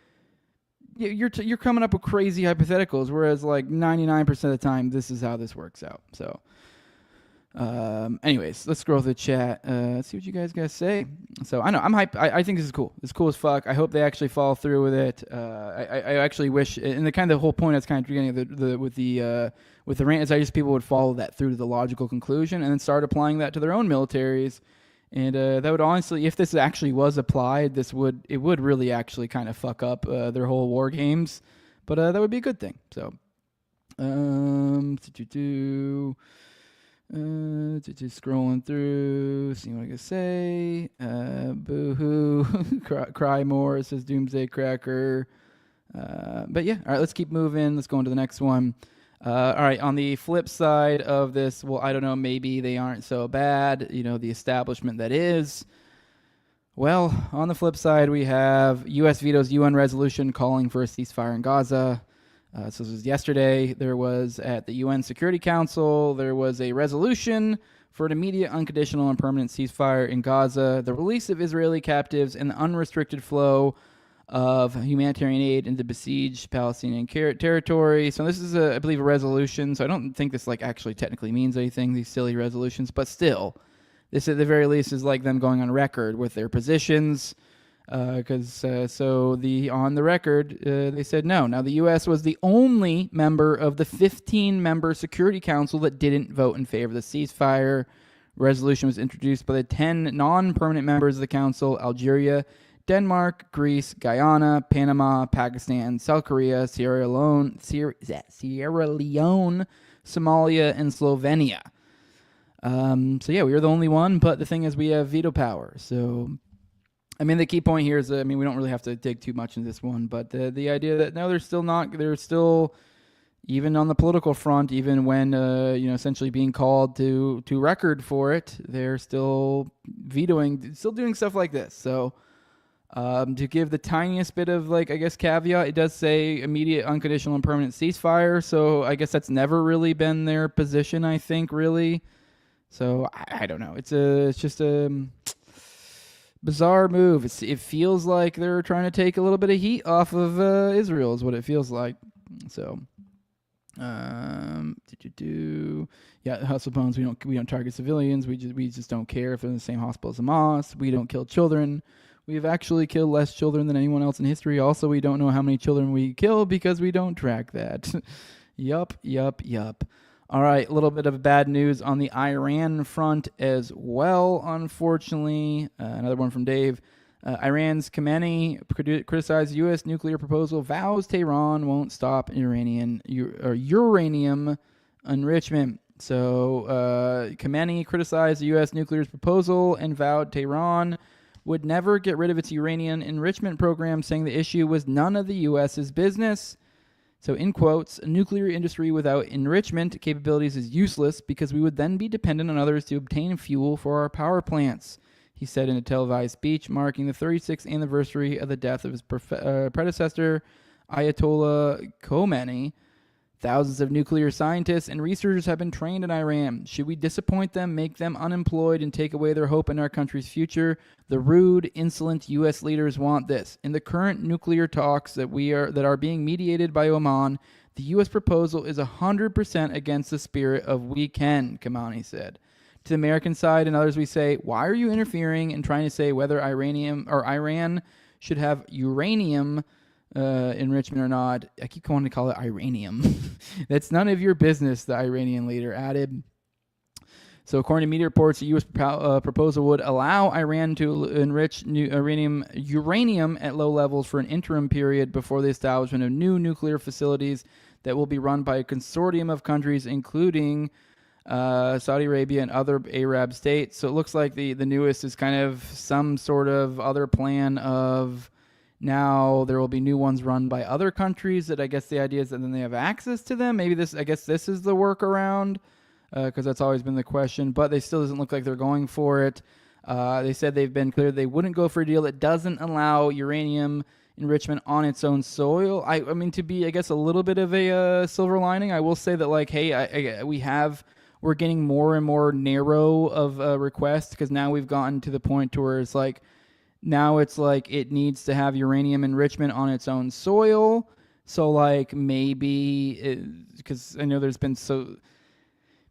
you're coming up with crazy hypotheticals, whereas, like, 99% of the time, this is how this works out. So, anyways, let's scroll through the chat. Let's see what you guys say. So, I know, I'm hyped. I think this is cool. It's cool as fuck. I hope they actually follow through with it. I actually wish, and the whole point I was kind of getting with the rant is I just people would follow that through to the logical conclusion and then start applying that to their own militaries. And that would honestly, if this actually was applied, it would really actually kind of fuck up their whole war games. But that would be a good thing. So, just scrolling through, seeing what I can say. Boo-hoo. Cry more, says Doomsday Cracker. But yeah, all right, let's keep moving. Let's go on to the next one. All right, on the flip side of this, well, I don't know, maybe they aren't so bad, the establishment that is. Well, on the flip side, we have U.S. vetoes UN resolution calling for a ceasefire in Gaza. So this was yesterday. There was, at the UN Security Council, there was a resolution for an immediate, unconditional, and permanent ceasefire in Gaza, the release of Israeli captives, and the unrestricted flow of humanitarian aid into besieged Palestinian territory. So this is, I believe, a resolution. So I don't think this like actually technically means anything, these silly resolutions, but still, this at the very least is like them going on record with their positions. Because on the record, they said no. Now, the U.S. was the only member of the 15-member Security Council that didn't vote in favor of the ceasefire. Resolution was introduced by the 10 non-permanent members of the council: Algeria, Denmark, Greece, Guyana, Panama, Pakistan, South Korea, Sierra Leone, Somalia, and Slovenia. So yeah, we were the only one, but the thing is we have veto power. So, I mean, the key point here is, we don't really have to dig too much into this one, but the idea that no, they're still, even on the political front, even when, essentially being called to record for it, they're still still doing stuff like this. So, to give the tiniest bit of, caveat, it does say immediate, unconditional, and permanent ceasefire. So I guess that's never really been their position, I think, really. So I don't know. It's just a bizarre move. It feels like they're trying to take a little bit of heat off of Israel, is what it feels like. So, hustle bones. We don't target civilians. We just don't care if they're in the same hospital as Hamas. We don't kill children. We've actually killed less children than anyone else in history. Also, we don't know how many children we kill because we don't track that. Yup. All right, a little bit of bad news on the Iran front as well, unfortunately. Another one from Dave. Iran's Khamenei criticized U.S. nuclear proposal, vows Tehran won't stop uranium enrichment. So Khamenei criticized the U.S. nuclear proposal and vowed Tehran would never get rid of its uranium enrichment program, saying the issue was none of the U.S.'s business. So, in quotes, a nuclear industry without enrichment capabilities is useless because we would then be dependent on others to obtain fuel for our power plants, he said in a televised speech marking the 36th anniversary of the death of his predecessor, Ayatollah Khomeini. Thousands of nuclear scientists and researchers have been trained in Iran. Should we disappoint them, make them unemployed, and take away their hope in our country's future? The rude, insolent U.S. leaders want this. In the current nuclear talks that are being mediated by Oman, the U.S. proposal is 100% against the spirit of we can, Khamenei said. To the American side and others, we say, why are you interfering and trying to say whether Iran should have uranium enrichment or not? I keep wanting to call it Iranium. That's none of your business, the Iranian leader added. So according to media reports, the U.S. proposal would allow Iran to enrich uranium at low levels for an interim period before the establishment of new nuclear facilities that will be run by a consortium of countries, including Saudi Arabia and other Arab states. So it looks like the newest is kind of some sort of other plan of now there will be new ones run by other countries that I guess the idea is that then they have access to them. Maybe this is the workaround, because that's always been the question, but they still doesn't look like they're going for it. They said they've been clear they wouldn't go for a deal that doesn't allow uranium enrichment on its own soil. I mean, to be, I guess, a little bit of a silver lining, I will say that, like, hey, we're getting more and more narrow of requests, because now we've gotten to the point to where it's like, now it's like it needs to have uranium enrichment on its own soil. So, like, maybe, because I know there's been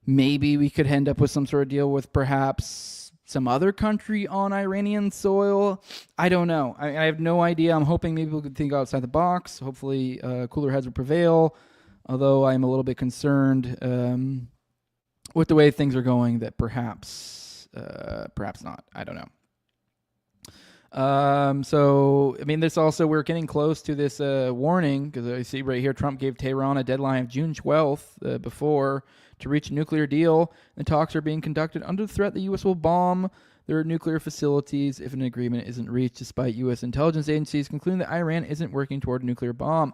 maybe we could end up with some sort of deal with perhaps some other country on Iranian soil. I don't know. I have no idea. I'm hoping maybe we could think outside the box. Hopefully cooler heads will prevail, although I'm a little bit concerned with the way things are going that perhaps not. I don't know. So, I mean, this also, we're getting close to this warning, because I see right here Trump gave Tehran a deadline of June 12th before to reach a nuclear deal. The talks are being conducted under the threat the U.S. will bomb their nuclear facilities if an agreement isn't reached, despite U.S. intelligence agencies concluding that Iran isn't working toward a nuclear bomb.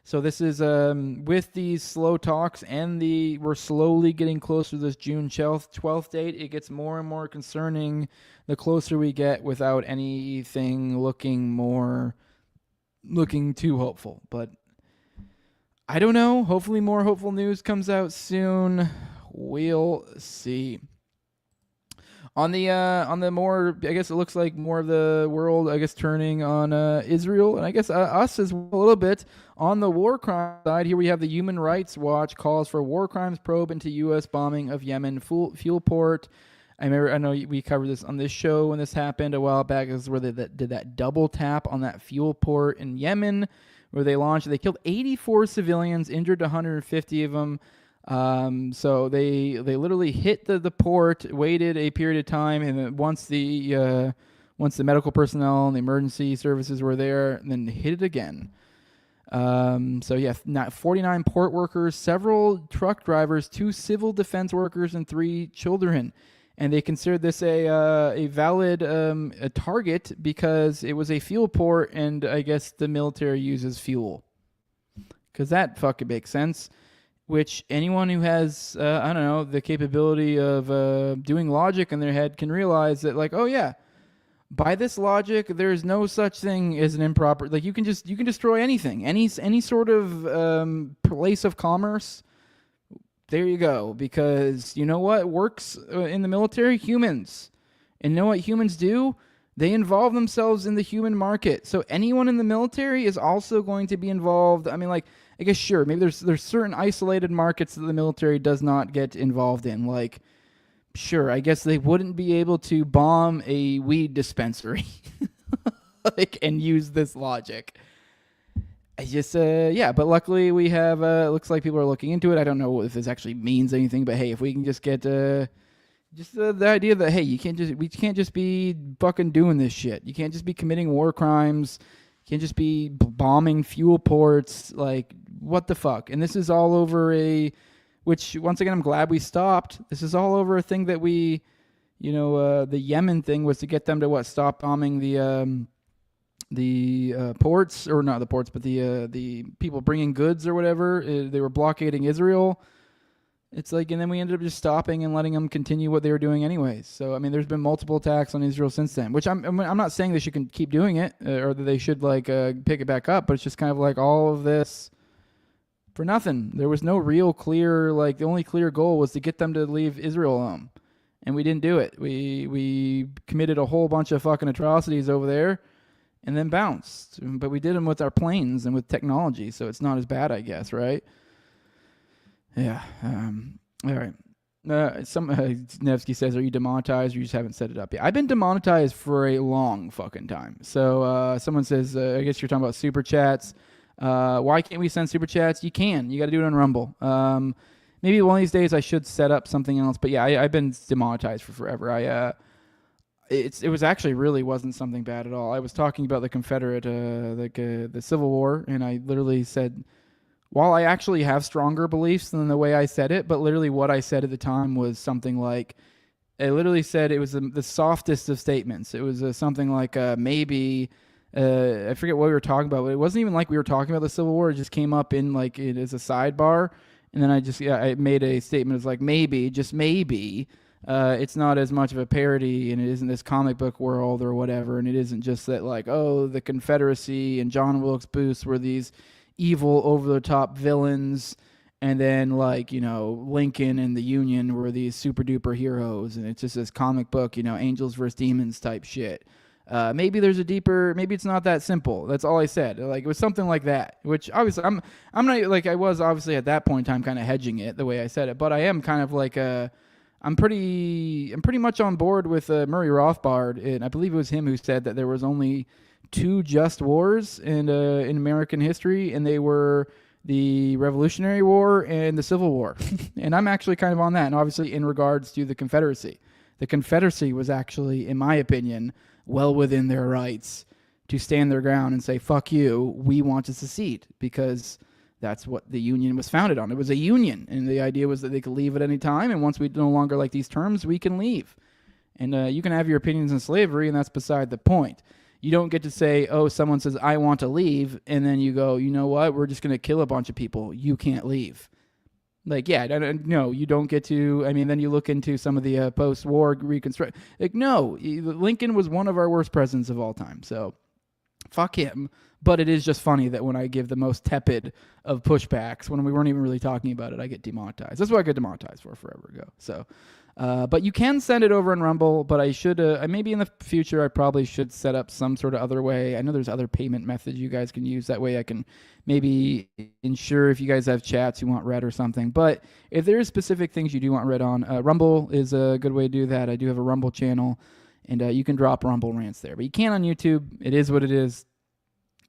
So this is with these slow talks and we're slowly getting closer to this June 12th date. It gets more and more concerning the closer we get without anything looking too hopeful. But I don't know. Hopefully more hopeful news comes out soon. We'll see. On the more, I guess it looks like more of the world, I guess, turning on Israel, and I guess us as well, a little bit on the war crime side. Here we have the Human Rights Watch calls for war crimes probe into U.S. bombing of Yemen fuel port. I know we covered this on this show when this happened a while back. This is where they did that double tap on that fuel port in Yemen, where they killed 84 civilians, injured 150 of them. So they literally hit the port, waited a period of time, and then once the medical personnel and the emergency services were there, then hit it again. So yeah, 49 port workers, several truck drivers, 2 civil defense workers, and 3 children. And they considered this a valid a target because it was a fuel port, and I guess the military uses fuel. Because that fucking makes sense. Which anyone who has, I don't know, the capability of doing logic in their head can realize that, like, oh yeah, by this logic, there's no such thing as an improper. Like, you can destroy anything, any sort of place of commerce. There you go, because you know what works in the military? Humans, and you know what humans do? They involve themselves in the human market. So anyone in the military is also going to be involved. I mean, like, I guess sure, maybe there's certain isolated markets that the military does not get involved in. Like, sure, I guess they wouldn't be able to bomb a weed dispensary like, and use this logic. I just, yeah, but luckily we have, looks like people are looking into it. I don't know if this actually means anything, but hey, if we can just get, the idea that, hey, we can't just be fucking doing this shit. You can't just be committing war crimes. You can't just be bombing fuel ports. Like, what the fuck? And this is all over which once again, I'm glad we stopped. This is all over a thing that we, the Yemen thing was to get them to stop bombing the ports, or not the ports, but the people bringing goods or whatever. They were blockading Israel. It's like, and then we ended up just stopping and letting them continue what they were doing anyways. So, I mean, there's been multiple attacks on Israel since then, which I'm not saying they should keep doing it or that they should pick it back up, but it's just kind of like all of this for nothing. There was no real clear, the only clear goal was to get them to leave Israel alone. And we didn't do it. We committed a whole bunch of fucking atrocities over there and then bounced. But we did them with our planes and with technology, so it's not as bad, I guess, right? Yeah. All right. Nevsky says, are you demonetized or you just haven't set it up yet? I've been demonetized for a long fucking time. So someone says, I guess you're talking about super chats. Why can't we send super chats? You can. You got to do it on Rumble. Maybe one of these days I should set up something else. But yeah, I've been demonetized for forever. It was actually really wasn't something bad at all. I was talking about the Confederate, the Civil War, and I literally said, while I actually have stronger beliefs than the way I said it, but literally what I said at the time was something like, I literally said it was the softest of statements. It was something like maybe, I forget what we were talking about, but it wasn't even like we were talking about the Civil War. It just came up in it as a sidebar. And then I made a statement. It was like, maybe, just maybe, it's not as much of a parody and it isn't this comic book world or whatever. And it isn't just that the Confederacy and John Wilkes Booth were these evil over-the-top villains, and then Lincoln and the Union were these super-duper heroes, and it's just this comic book, angels versus demons type shit. Maybe there's a deeper, maybe it's not that simple. That's all I said. It was something like that, which obviously I'm not I was obviously at that point in time kind of hedging it the way I said it, but I am kind of I'm pretty much on board with Murray Rothbard, and I believe it was him who said that there was only 2 just wars in American history, and they were the Revolutionary War and the Civil War. And I'm actually kind of on that, and obviously in regards to the Confederacy. The Confederacy was actually, in my opinion, well within their rights to stand their ground and say, fuck you, we want to secede, because that's what the Union was founded on. It was a union, and the idea was that they could leave at any time, and once we no longer like these terms, we can leave. And you can have your opinions on slavery, and that's beside the point. You don't get to say, oh, someone says, I want to leave, and then you go, you know what, we're just going to kill a bunch of people. You can't leave. No, you don't get to, then you look into some of the post-war reconstruction. No, Lincoln was one of our worst presidents of all time, so fuck him. But it is just funny that when I give the most tepid of pushbacks, when we weren't even really talking about it, I get demonetized. That's what I got demonetized for forever ago. So, But you can send it over in Rumble, but I should, maybe in the future, I probably should set up some sort of other way. I know there's other payment methods you guys can use. That way I can maybe ensure if you guys have chats you want read or something. But if there's specific things you do want read on, Rumble is a good way to do that. I do have a Rumble channel, and you can drop Rumble rants there. But you can't on YouTube. It is what it is.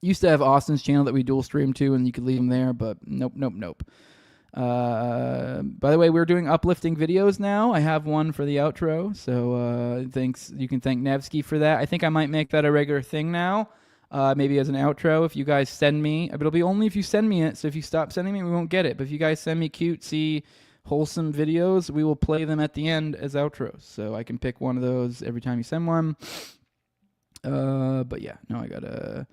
Used to have Austin's channel that we dual stream to, and you could leave them there, but nope. By the way, we're doing uplifting videos now. I have one for the outro, so thanks. You can thank Nevsky for that. I think I might make that a regular thing now, maybe as an outro. If you guys send me, but it'll be only if you send me it. So if you stop sending me, we won't get it. But if you guys send me cutesy, wholesome videos, we will play them at the end as outros. So I can pick one of those every time you send one. But yeah, no, I gotta.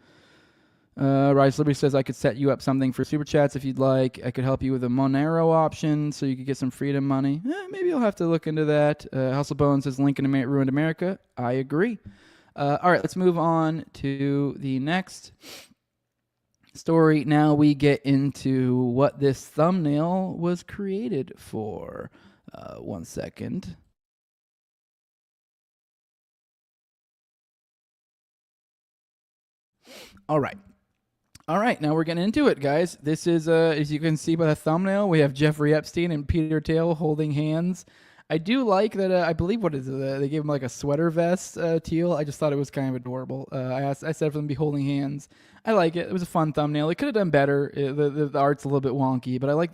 Rise Liberty says I could set you up something for Super Chats if you'd like. I could help you with a Monero option so you could get some freedom money. Maybe I'll have to look into that. Hustle Bones says Lincoln ruined America. I agree. All right, let's move on to the next story. Now we get into what this thumbnail was created for. 1 second. All right, now we're getting into it, guys. This is, as you can see by the thumbnail, we have Jeffrey Epstein and Peter Thiel holding hands. I do like that, I believe, what is it? They gave him like a sweater vest, Thiel. I just thought it was kind of adorable. I said for them to be holding hands. I like it. It was a fun thumbnail. It could have done better. The art's a little bit wonky, but I like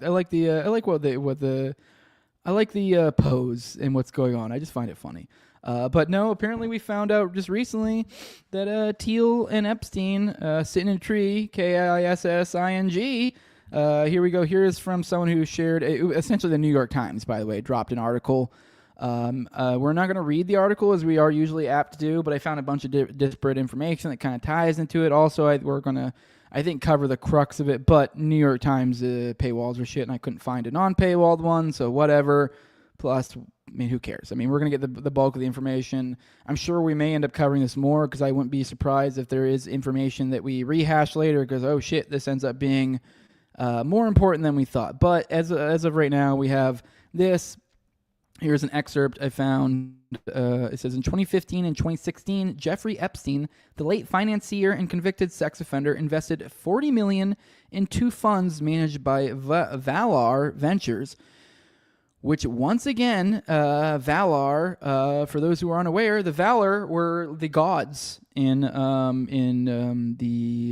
the pose and what's going on. I just find it funny. But no, apparently we found out just recently that Thiel and Epstein sitting in a tree, K-I-S-S-I-N-G. Here we go. Here is from someone who shared, essentially the New York Times, by the way, dropped an article. We're not going to read the article as we are usually apt to do, but I found a bunch of disparate information that kind of ties into it. Also, we're going to, I think, cover the crux of it, but New York Times paywalls are shit, and I couldn't find a non-paywalled one, so whatever. Plus, I mean, who cares? I mean, we're going to get the bulk of the information. I'm sure we may end up covering this more because I wouldn't be surprised if there is information that we rehash later because, oh shit, this ends up being more important than we thought. But as of right now, we have this. Here's an excerpt I found. It says, in 2015 and 2016, Jeffrey Epstein, the late financier and convicted sex offender, invested $40 million in two funds managed by Valar Ventures, which once again, Valar, for those who are unaware, the Valar were the gods in the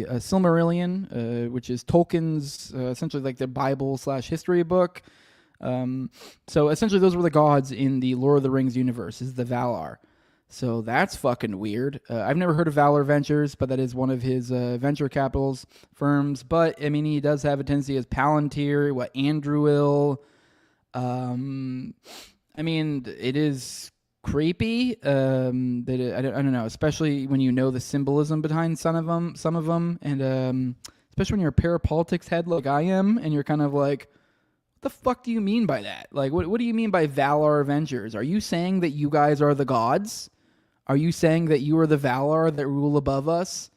Silmarillion, which is Tolkien's essentially like the Bible / history book. So essentially those were the gods in the Lord of the Rings universe, is the Valar. So that's fucking weird. I've never heard of Valar Ventures, but that is one of his venture capitals firms. But I mean, he does have a tendency as Palantir, Andrewill. I mean, it is creepy. I don't know, especially when you know the symbolism behind some of them, and especially when you're a parapolitics head like I am, and you're kind of like, what the fuck do you mean by that? Like, what do you mean by Valar Ventures? Are you saying that you guys are the gods? Are you saying that you are the Valar that rule above us?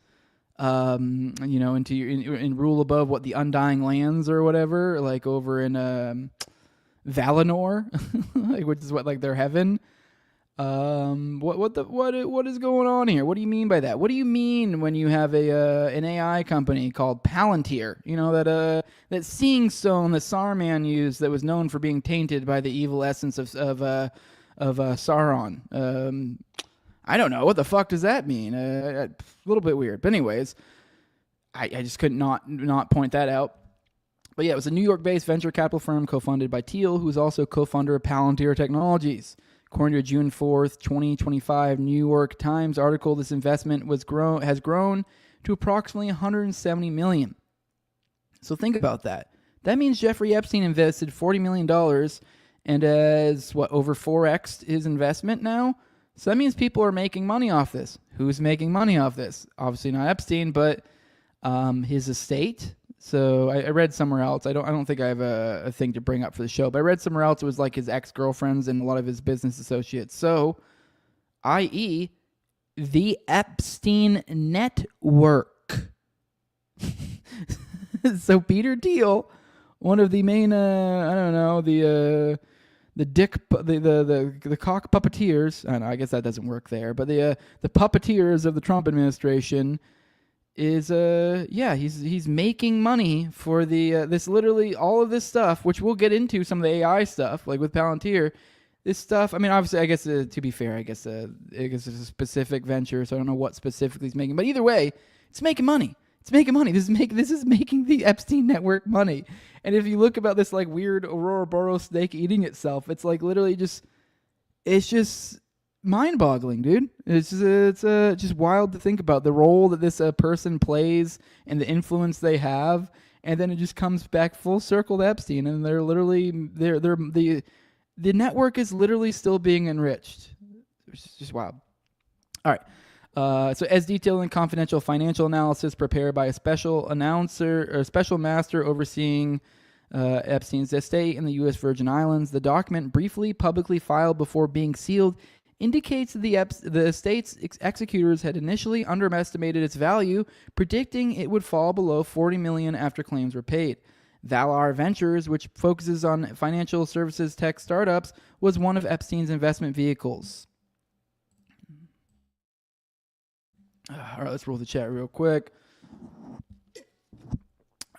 And rule above what the Undying Lands or whatever, like over in Valinor, which is what, like, their heaven. What is going on here? What do you mean by that? What do you mean when you have an AI company called Palantir? You know, that seeing stone that Saruman used that was known for being tainted by the evil essence of Sauron. I don't know, what the fuck does that mean? A little bit weird, but anyways, I just could not point that out. But yeah, it was a New York-based venture capital firm co-funded by Thiel, who is also co-founder of Palantir Technologies. According to a June 4th, 2025 New York Times article, this investment has grown to approximately $170 million. So think about that. That means Jeffrey Epstein invested $40 million and has, over 4x his investment now? So that means people are making money off this. Who's making money off this? Obviously not Epstein, but his estate. So I read somewhere else. I don't think I have a thing to bring up for the show, but I read somewhere else it was like his ex-girlfriends and a lot of his business associates. So, i.e., the Epstein network. So Peter Thiel, one of the main, the the cock puppeteers. I know, I guess that doesn't work there, but the puppeteers of the Trump administration is he's making money for the this literally all of this stuff, which we'll get into some of the AI stuff like with Palantir. This stuff, I mean, obviously, I guess to be fair, I guess it's a specific venture, so I don't know what specifically he's making, but either way, it's making money. It's making money. This is making the Epstein network money. And if you look about this like weird Aurora Boreal snake eating itself, it's like literally it's just mind-boggling, dude. It's just wild to think about the role that this person plays and the influence they have, and then it just comes back full circle to Epstein, and they're literally the network is literally still being enriched. It's just wild. All right. So as detailed in confidential financial analysis prepared by a special master overseeing Epstein's estate in the U.S. Virgin Islands, the document briefly publicly filed before being sealed indicates that the estate's executors had initially underestimated its value, predicting it would fall below $40 million after claims were paid. Valar Ventures, which focuses on financial services tech startups, was one of Epstein's investment vehicles. All right, let's roll the chat real quick.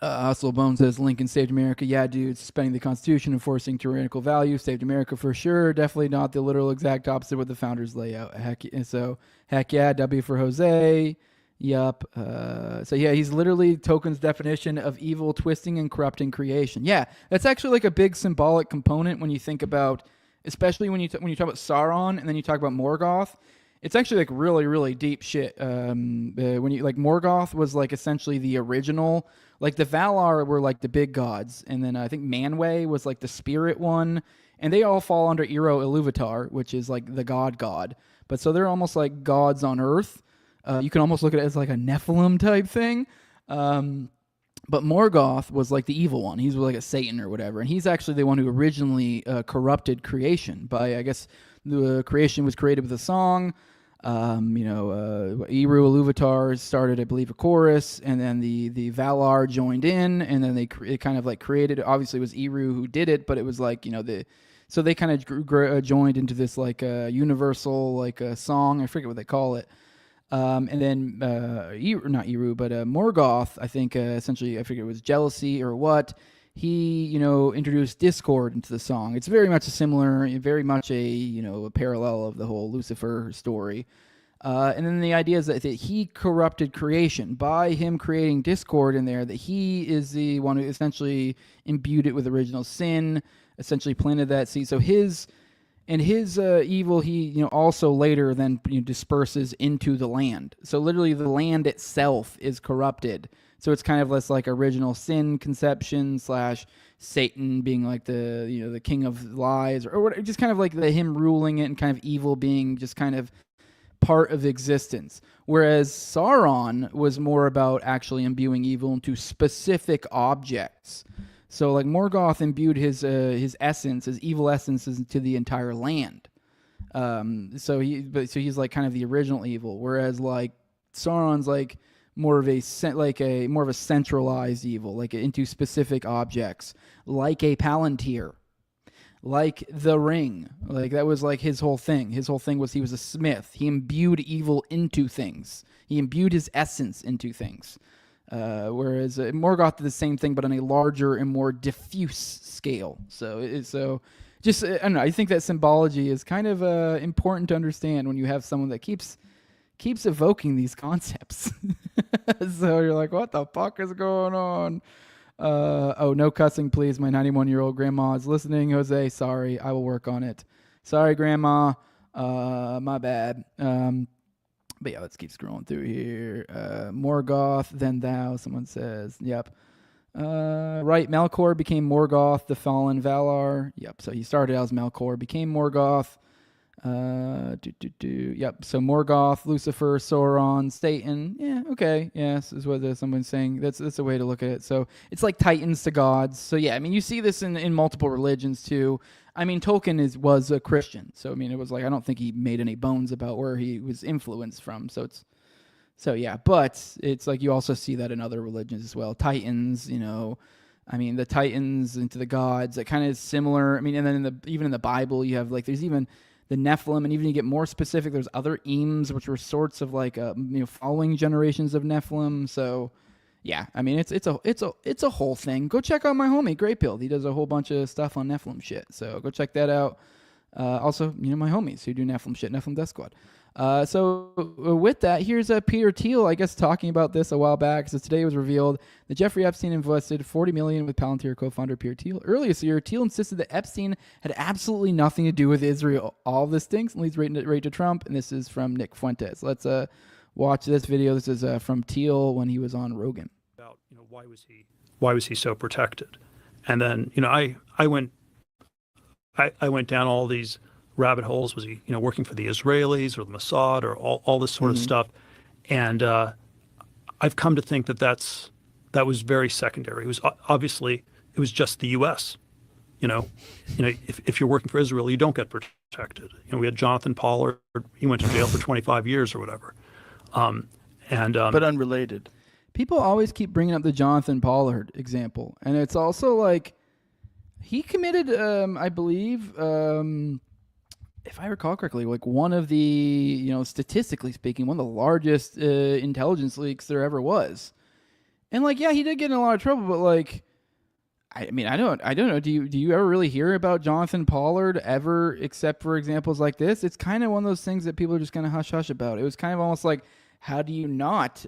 Hustle Bone says Lincoln saved America. Yeah, dude, suspending the Constitution, enforcing tyrannical values saved America for sure. Definitely not the literal exact opposite of what the founders lay out. Heck yeah, W for Jose. Yup. So yeah, he's literally Tolkien's definition of evil, twisting, and corrupting creation. Yeah, that's actually like a big symbolic component when you think about, especially when you talk about Sauron and then you talk about Morgoth. It's actually like really, really deep shit. When you like Morgoth was like essentially the original, like the Valar were like the big gods, and then I think Manwë was like the spirit one, and they all fall under Ero Ilúvatar, which is like the god. But so they're almost like gods on Earth. You can almost look at it as like a Nephilim type thing. But Morgoth was like the evil one. He's like a Satan or whatever, and he's actually the one who originally corrupted creation by, I guess, the creation was created with a song. Eru Ilúvatar started, I believe, a chorus, and then the Valar joined in, and then it kind of like created. Obviously, it was Eru who did it, but it was like so they kind of joined into this like universal like song. I forget what they call it. And then not Eru, but Morgoth, I think essentially, I forget it was jealousy or what. He, introduced discord into the song. It's very much very much a parallel of the whole Lucifer story. And then the idea is that he corrupted creation by him creating discord in there, that he is the one who essentially imbued it with original sin, essentially planted that seed. So his evil, he, also later then disperses into the land. So literally the land itself is corrupted. So it's kind of less like original sin conception / Satan being like the king of lies or what, just kind of like him ruling it and kind of evil being just kind of part of existence. Whereas Sauron was more about actually imbuing evil into specific objects. So like Morgoth imbued his essence, his evil essence into the entire land. So he's like kind of the original evil, whereas like Sauron's like more of a centralized evil, like into specific objects, like a Palantir, like the ring. Like that was like his whole thing. His whole thing was he was a smith. He imbued evil into things. He imbued his essence into things. Whereas Morgoth did the same thing, but on a larger and more diffuse scale. So just I don't know. I think that symbology is kind of important to understand when you have someone that keeps evoking these concepts. So you're like, what the fuck is going on? No cussing, please. My 91-year-old grandma is listening. Jose, sorry. I will work on it. Sorry, grandma. My bad. But yeah, let's keep scrolling through here. Morgoth, then thou, someone says. Yep. Right, Melkor became Morgoth, the fallen Valar. Yep, so he started out as Melkor, became Morgoth. Yep, so Morgoth, Lucifer, Sauron, Satan. Yeah, okay. Yes, is what someone's saying. That's a way to look at it. So it's like titans to gods. So yeah, I mean, you see this in multiple religions too. I mean, Tolkien was a Christian. So I mean, it was like, I don't think he made any bones about where he was influenced from. So yeah, but it's like you also see that in other religions as well. Titans, I mean, the Titans into the gods, that kind of is similar. I mean, and then even in the Bible, you have like, there's even the Nephilim, and even you get more specific, there's other Eames, which were sorts of like, following generations of Nephilim. So yeah, I mean, it's a whole thing. Go check out my homie, Great Build. He does a whole bunch of stuff on Nephilim shit. So go check that out. Also, my homies who do Nephilim shit, Nephilim Death Squad. So with that, here's Peter Thiel, I guess, talking about this a while back. So today it was revealed that Jeffrey Epstein invested $40 million with Palantir co-founder Peter Thiel. Earlier this year, Thiel insisted that Epstein had absolutely nothing to do with Israel. All of this stinks and leads right to Trump. And this is from Nick Fuentes. Let's watch this video. This is from Thiel when he was on Rogan. About why was he so protected? And then I went down all these rabbit holes. Was he working for the Israelis or the Mossad or all this sort of stuff? And I've come to think that was very secondary. It was obviously it was just the U.S. If you're working for Israel, you don't get protected. We had Jonathan Pollard. He went to jail for 25 years or whatever. But unrelated. People always keep bringing up the Jonathan Pollard example, and it's also like he committed, I believe, if I recall correctly, like one of the, statistically speaking, one of the largest intelligence leaks there ever was. And like, yeah, he did get in a lot of trouble, but like, I mean, I don't know. Do you ever really hear about Jonathan Pollard ever, except for examples like this? It's kind of one of those things that people are just kind of hush about. It was kind of almost like, how do you not,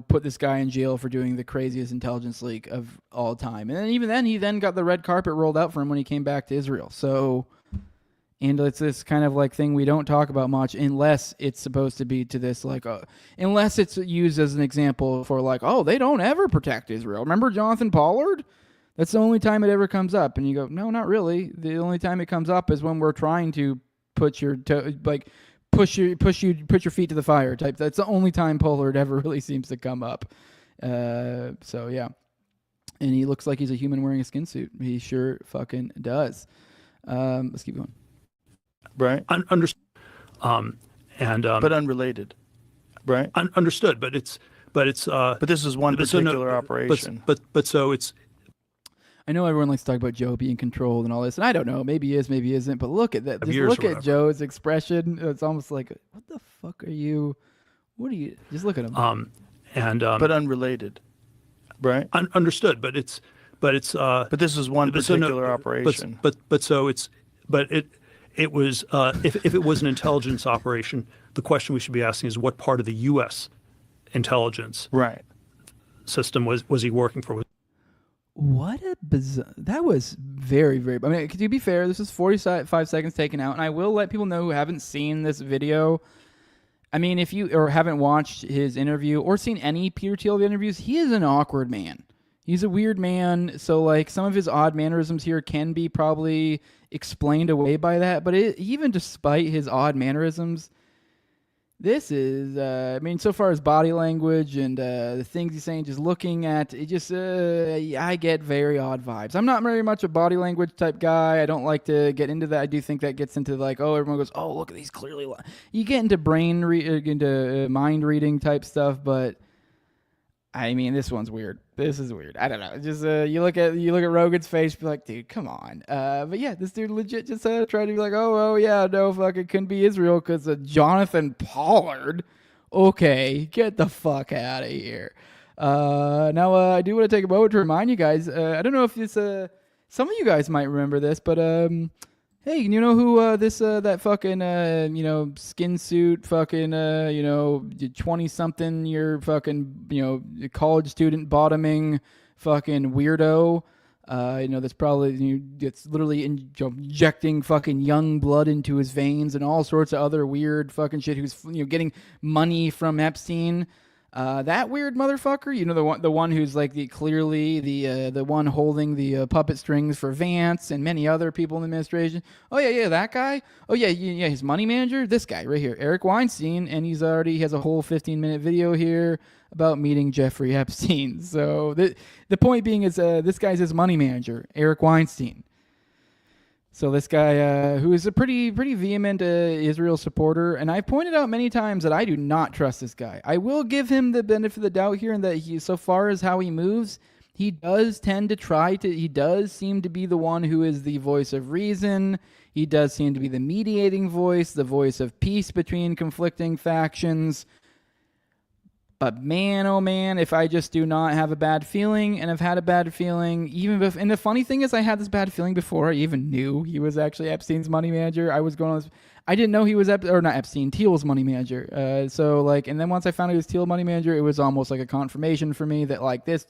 put this guy in jail for doing the craziest intelligence leak of all time? And then even then, he then got the red carpet rolled out for him when he came back to Israel. So, and it's this kind of like thing we don't talk about much unless it's supposed to be to this like, unless it's used as an example for like, oh, they don't ever protect Israel. Remember Jonathan Pollard? That's the only time it ever comes up. And you go, no, not really. The only time it comes up is when we're trying to put your push your feet to the fire type. That's the only time Pollard ever really seems to come up. So yeah, and he looks like he's a human wearing a skin suit. He sure fucking does. Let's keep going. Right. Understood. But unrelated. Right. Understood. But this is one particular operation. But so it's. I know everyone likes to talk about Joe being controlled and all this, and I don't know. Maybe he is, maybe he isn't. But look at that. Just look at Joe's expression. It's almost like, what the fuck are you? What are you? Just look at him. But unrelated. Right. Understood. But this is one particular operation. It was if it was an intelligence operation, the question we should be asking is what part of the U.S. intelligence system was he working for? What a bizarre... That was very, very... I mean, to be fair, this is 45 seconds taken out, and I will let people know who haven't seen this video. I mean, if you or haven't watched his interview or seen any Peter Thiel interviews, he is an awkward man. He's a weird man, so like some of his odd mannerisms here can be probably explained away by that, but even despite his odd mannerisms, this is, I mean, so far as body language and the things he's saying, just looking at it, just I get very odd vibes. I'm not very much a body language type guy. I don't like to get into that. I do think that gets into like, oh, everyone goes, oh, look at these clearly. You get into mind reading type stuff, but I mean, this one's weird. This is weird. I don't know. Just you look at Rogan's face, be like, dude, come on. But yeah, this dude legit just tried to be like, oh yeah, no, fuck, it couldn't be Israel because of Jonathan Pollard. Okay, get the fuck out of here. Now I do want to take a moment to remind you guys. I don't know if this some of you guys might remember this, but hey, you know who that fucking skin suit fucking 20-something year fucking college student bottoming fucking weirdo that's probably gets literally injecting fucking young blood into his veins and all sorts of other weird fucking shit, who's getting money from Epstein. That weird motherfucker, the one who's like the one holding the puppet strings for Vance and many other people in the administration. Oh yeah, that guy. Oh yeah, his money manager. This guy right here, Eric Weinstein, and he has a whole 15-minute video here about meeting Jeffrey Epstein. So the point being is this guy's his money manager, Eric Weinstein. So this guy, who is a pretty vehement Israel supporter, and I've pointed out many times that I do not trust this guy. I will give him the benefit of the doubt here, in that he, so far as how he moves, he does tend to he does seem to be the one who is the voice of reason. He does seem to be the mediating voice, the voice of peace between conflicting factions. But man, oh man, if I just do not have a bad feeling, and I've had a bad feeling, and the funny thing is I had this bad feeling before I even knew he was actually Epstein's money manager. I was going on this, I didn't know he was, Thiel's money manager. And then once I found out he was Thiel money manager, it was almost like a confirmation for me that like this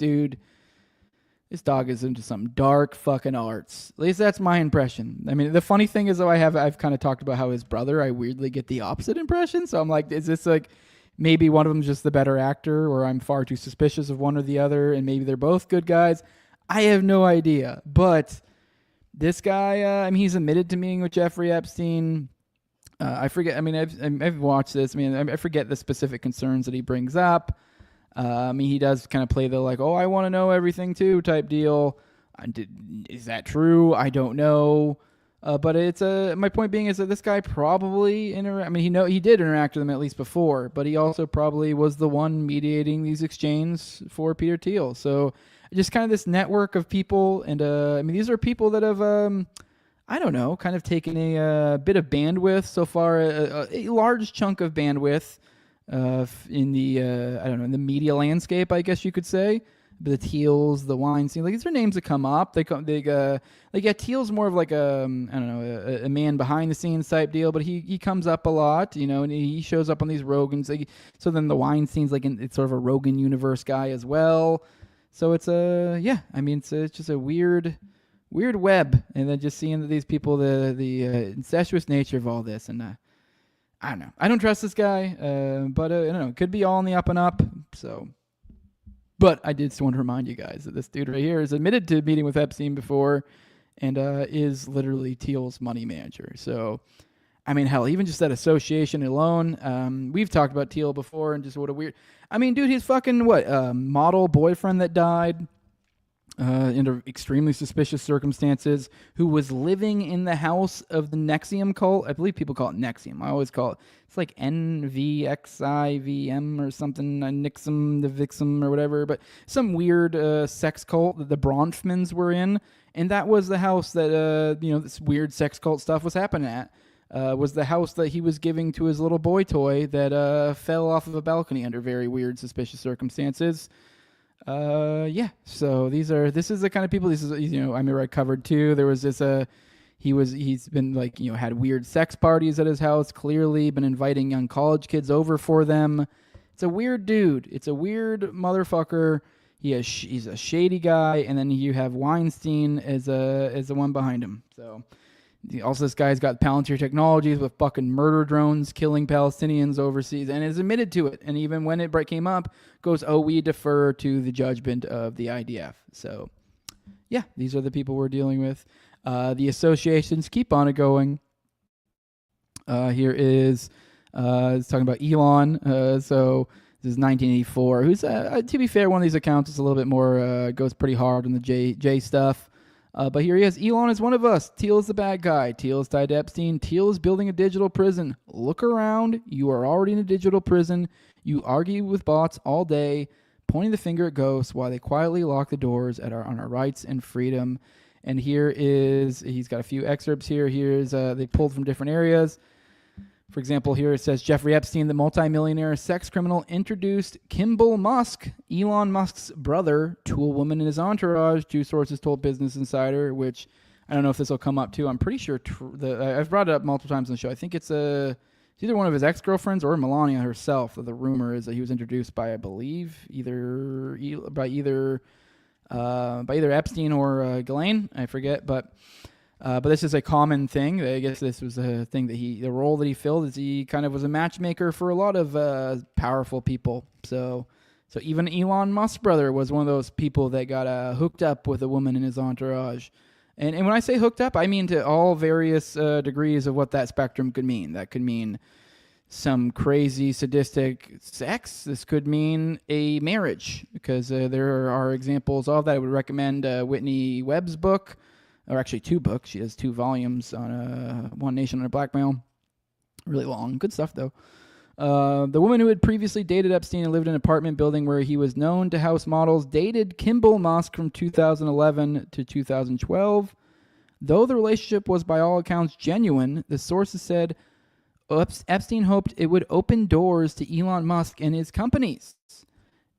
dog is into some dark fucking arts. At least that's my impression. I mean, the funny thing is though, I've kind of talked about how his brother, I weirdly get the opposite impression. So I'm like, is this like, maybe one of them's just the better actor, or I'm far too suspicious of one or the other, and maybe they're both good guys. I have no idea. But this guy, he's admitted to meeting with Jeffrey Epstein. I forget. I mean, I've watched this. I mean, I forget the specific concerns that he brings up. He does kind of play the like, oh, I want to know everything too type deal. Is that true? I don't know. But it's my point being is that this guy probably he did interact with them at least before, but he also probably was the one mediating these exchanges for Peter Thiel. So just kind of this network of people, and these are people that have kind of taken a bit of bandwidth so far, a large chunk of bandwidth in the in the media landscape, I guess you could say. The Thiels, the Weinstein, like these are names that come up. Thiel's more of like a man behind the scenes type deal, but he comes up a lot, and he shows up on these Rogans. So then the Weinstein's it's sort of a Rogan universe guy as well. So it's it's just a weird web, and then just seeing these people, the incestuous nature of all this, and I don't know. I don't trust this guy, but I don't know. It could be all on the up and up. So. But I did just want to remind you guys that this dude right here is admitted to meeting with Epstein before, and is literally Thiel's money manager. So, I mean, hell, even just that association alone, we've talked about Thiel before, and just what a weird... I mean, dude, his fucking, model boyfriend that died under extremely suspicious circumstances, who was living in the house of the NXIVM cult. I believe people call it NXIVM. I always call it... It's like NVXIVM or something, Nixum, the Vixum or whatever, but some weird sex cult that the Bronfmans were in, and that was the house that, this weird sex cult stuff was happening at. Was the house that he was giving to his little boy toy that fell off of a balcony under very weird, suspicious circumstances. So this is the kind of people. This is, I remember I covered too. There was this he's been had weird sex parties at his house, clearly been inviting young college kids over for them. It's a weird dude. It's a weird motherfucker. He's a shady guy, and then you have Weinstein as the one behind him. So also this guy's got Palantir Technologies with fucking murder drones killing Palestinians overseas, and is admitted to it. And even when it came up, goes, oh, we defer to the judgment of the IDF. So yeah, these are the people we're dealing with. The associations keep on going. Here is it's talking about Elon. So this is 1984. Who's to be fair, one of these accounts is a little bit more goes pretty hard on the J stuff. But here he is. Elon is one of us. Thiel is the bad guy. Thiel is tied to Epstein. Thiel is building a digital prison. Look around. You are already in a digital prison. You argue with bots all day, pointing the finger at ghosts while they quietly lock the doors on our rights and freedom. And he's got a few excerpts here. Here's they pulled from different areas. For example, here it says Jeffrey Epstein, the multimillionaire sex criminal, introduced Kimball Musk, Elon Musk's brother, to a woman in his entourage. Two sources told Business Insider, which I don't know if this will come up too. I'm pretty sure I've brought it up multiple times on the show. I think it's either one of his ex-girlfriends or Melania herself. The rumor is that he was introduced by, I believe, either Epstein or Ghislaine, I forget, but this is a common thing. I guess this was a thing that the role that he filled is he kind of was a matchmaker for a lot of powerful people. So even Elon Musk's brother was one of those people that got hooked up with a woman in his entourage. And when I say hooked up, I mean to all various degrees of what that spectrum could mean. That could mean some crazy sadistic sex. This could mean a marriage, because there are examples of that. I would recommend Whitney Webb's book, or actually two books. She has 2 volumes on One Nation Under Blackmail. Really long. Good stuff, though. The woman who had previously dated Epstein and lived in an apartment building where he was known to house models dated Kimball Musk from 2011 to 2012. Though the relationship was by all accounts genuine, the sources said Epstein hoped it would open doors to Elon Musk and his companies.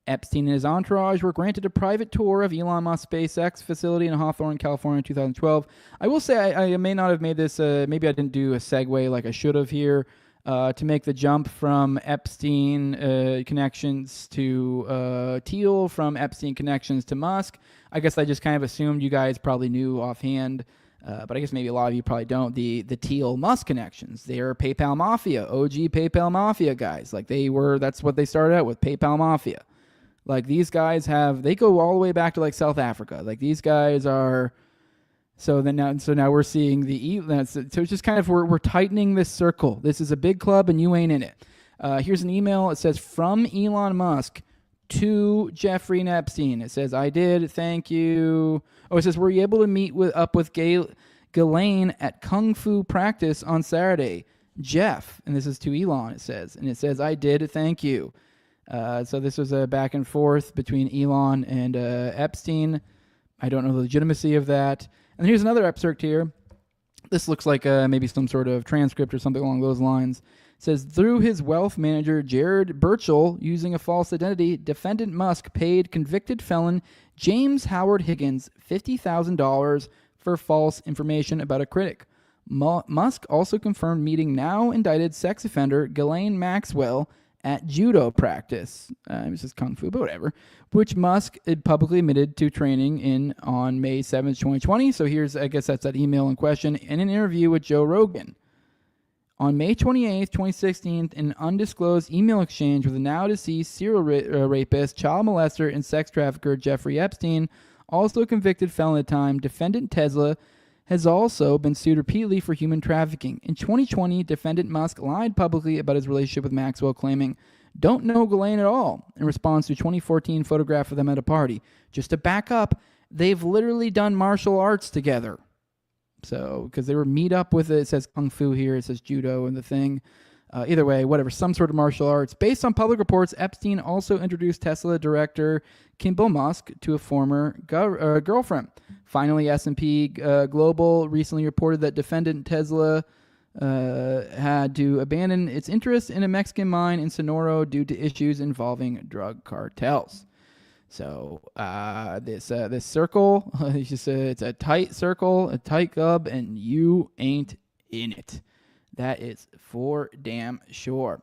Epstein and his entourage were granted a private tour of Elon Musk's SpaceX facility in Hawthorne, California in 2012. I will say I may not have made this, maybe I didn't do a segue like I should have here, to make the jump from Epstein connections to Thiel, from Epstein connections to Musk. I guess I just kind of assumed you guys probably knew offhand, but I guess maybe a lot of you probably don't, the Thiel-Musk connections. They're PayPal Mafia, OG PayPal Mafia guys. Like that's what they started out with, PayPal Mafia. Like these guys they go all the way back to like South Africa. Like these guys are, so now we're seeing so it's just kind of, we're tightening this circle. This is a big club and you ain't in it. Here's an email. It says, from Elon Musk to Jeffrey Epstein. It says, I did, thank you. Oh, it says, were you able to meet up with Ghislaine at Kung Fu practice on Saturday? Jeff, and this is to Elon, it says. And it says, I did, thank you. So this was a back and forth between Elon and Epstein. I don't know the legitimacy of that. And here's another excerpt here. This looks like maybe some sort of transcript or something along those lines. It says, through his wealth manager, Jared Burchell, using a false identity, defendant Musk paid convicted felon James Howard Higgins $50,000 for false information about a critic. Musk also confirmed meeting now indicted sex offender Ghislaine Maxwell at judo practice. It was just kung fu, but whatever. Which Musk had publicly admitted to training in on May 7th, 2020. So here's, I guess that's that email in question. In an interview with Joe Rogan. On May 28th, 2016, in an undisclosed email exchange with a now-deceased serial rapist, child molester, and sex trafficker Jeffrey Epstein, also a convicted felon at the time, defendant Tesla has also been sued repeatedly for human trafficking. In 2020, defendant Musk lied publicly about his relationship with Maxwell, claiming, don't know Ghislaine at all, in response to a 2014 photograph of them at a party. Just to back up, they've literally done martial arts together. So, because they were meet up with it says Kung Fu here, it says Judo and the thing. Either way, whatever, some sort of martial arts. Based on public reports, Epstein also introduced Tesla director Kimball Musk to a former girlfriend. Finally, S&P Global recently reported that defendant Tesla had to abandon its interest in a Mexican mine in Sonora due to issues involving drug cartels. So this circle, it's a tight circle, a tight club, and you ain't in it. That is for damn sure.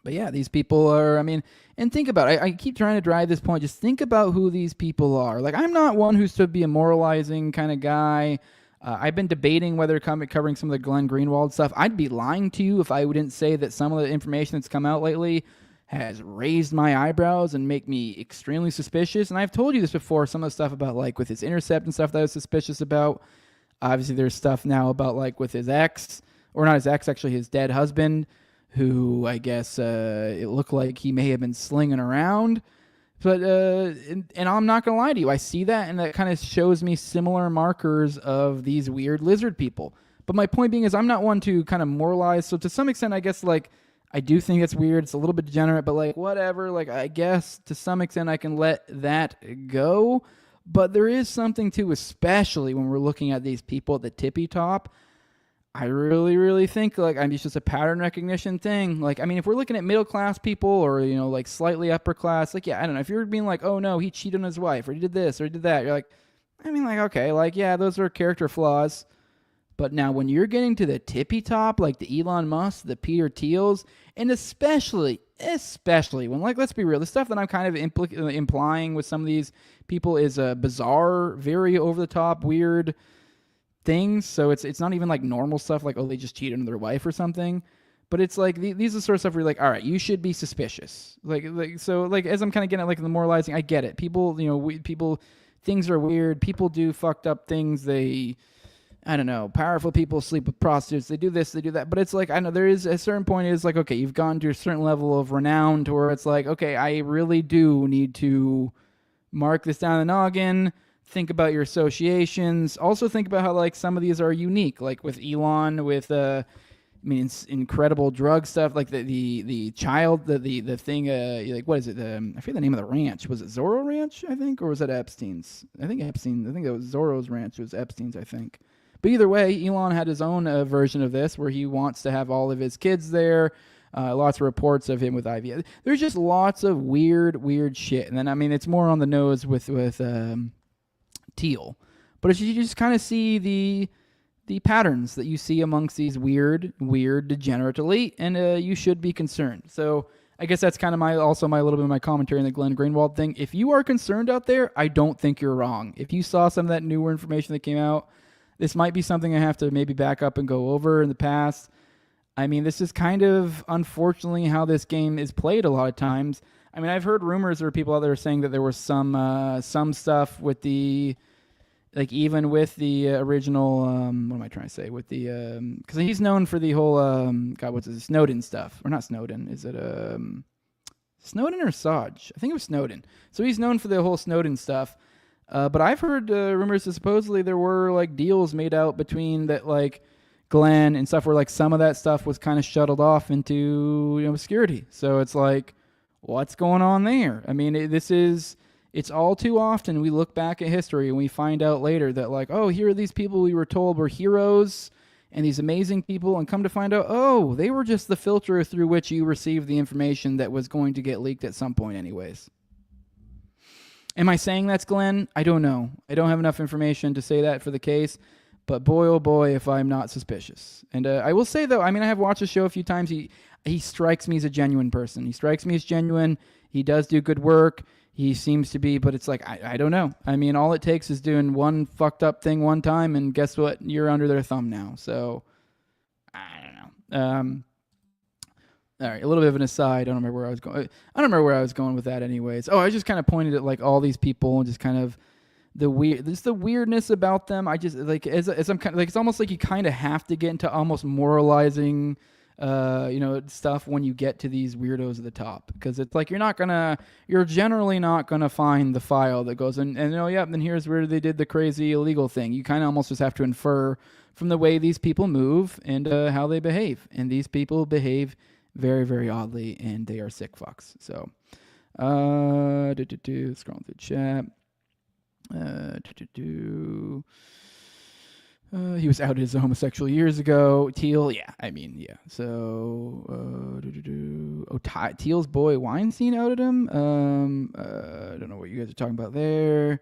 But yeah, these people are, and think about it. I keep trying to drive this point. Just think about who these people are. Like, I'm not one who's to be a moralizing kind of guy. I've been debating whether covering some of the Glenn Greenwald stuff. I'd be lying to you if I wouldn't say that some of the information that's come out lately has raised my eyebrows and make me extremely suspicious. And I've told you this before, some of the stuff about, like, with his Intercept and stuff that I was suspicious about. Obviously, there's stuff now about, like, with his ex, or not his ex, actually his dead husband, who I guess it looked like he may have been slinging around. But, and I'm not going to lie to you, I see that, and that kind of shows me similar markers of these weird lizard people. But my point being is I'm not one to kind of moralize. So to some extent, I guess, like, I do think it's weird. It's a little bit degenerate, but, like, whatever. Like, I guess to some extent I can let that go. But there is something, too, especially when we're looking at these people at the tippy top. I really, really think, like, it's just a pattern recognition thing. Like, if we're looking at middle-class people or, like, slightly upper class, like, yeah, I don't know. If you're being like, oh, no, he cheated on his wife or he did this or he did that, you're like, okay, like, yeah, those are character flaws. But now when you're getting to the tippy top, like the Elon Musk, the Peter Thiels, and especially when, like, let's be real, the stuff that I'm kind of implying with some of these people is bizarre, very over-the-top, weird things. So it's not even like normal stuff like, oh, they just cheated on their wife or something. But it's like these are the sort of stuff where you're like, all right, you should be suspicious. Like so, like, as I'm kind of getting at, like, the moralizing, I get it. People, things are weird. People do fucked up things. I don't know, powerful people sleep with prostitutes. They do this, they do that. But it's like, I know there is a certain point is like, okay, you've gone to a certain level of renown to where it's like, okay, I really do need to mark this down the noggin. Think about your associations. Also think about how, like, some of these are unique, like with Elon, with I mean, it's incredible drug stuff, like the child, the thing, like, what is it? I forget the name of the ranch. Was it Zorro Ranch, I think, or was that Epstein's? I think Epstein. I think it was Zorro's ranch. It was Epstein's, I think. But either way, Elon had his own version of this, where he wants to have all of his kids there. Lots of reports of him with IVF. There's just lots of weird shit. And then, I mean, it's more on the nose with Thiel, but you just kind of see the patterns that you see amongst these weird degenerate elite, and you should be concerned. So I guess that's kind of my little bit of my commentary on the Glenn Greenwald thing. If you are concerned out there, I don't think you're wrong. If you saw some of that newer information that came out, this might be something I have to maybe back up and go over in the past. I mean, this is kind of unfortunately how this game is played a lot of times. I mean, I've heard rumors or people out there saying that there was some stuff with the, like, even with the original, what am I trying to say? With the, because he's known for the whole, what's it, Snowden stuff. Or not Snowden. Is it Snowden or Assange? I think it was Snowden. So he's known for the whole Snowden stuff. But I've heard rumors that supposedly there were, like, deals made out between that, like, Glenn and stuff where, like, some of that stuff was kind of shuttled off into, obscurity. So it's like, what's going on there? I mean, it's all too often we look back at history and we find out later that, like, oh, here are these people we were told were heroes and these amazing people, and come to find out, oh, they were just the filter through which you received the information that was going to get leaked at some point anyways. Am I saying that's Glenn? I don't know. I don't have enough information to say that for the case, but boy, oh boy, if I'm not suspicious. And I will say, though, I mean, I have watched the show a few times. He strikes me as a genuine person. He strikes me as genuine. He does do good work. He seems to be, but it's like, I don't know. I mean, all it takes is doing one fucked up thing one time, and guess what? You're under their thumb now. So, I don't know. All right, a little bit of an aside. I don't remember where I was going. I don't remember where I was going with that anyways. Oh, I just kind of pointed at, like, all these people and just kind of the weirdness about them. I just, like, as I'm kind of, like, it's almost like you kind of have to get into almost moralizing stuff when you get to these weirdos at the top, because it's like you're generally not gonna find the file that goes and then here's where they did the crazy illegal thing. You kind of almost just have to infer from the way these people move and how they behave, and these people behave very, very oddly, and they are sick fucks. So scrolling through chat. He was outed as a homosexual years ago. Thiel, yeah. I mean, yeah. So, Thiel's boy Weinstein outed him. I don't know what you guys are talking about there.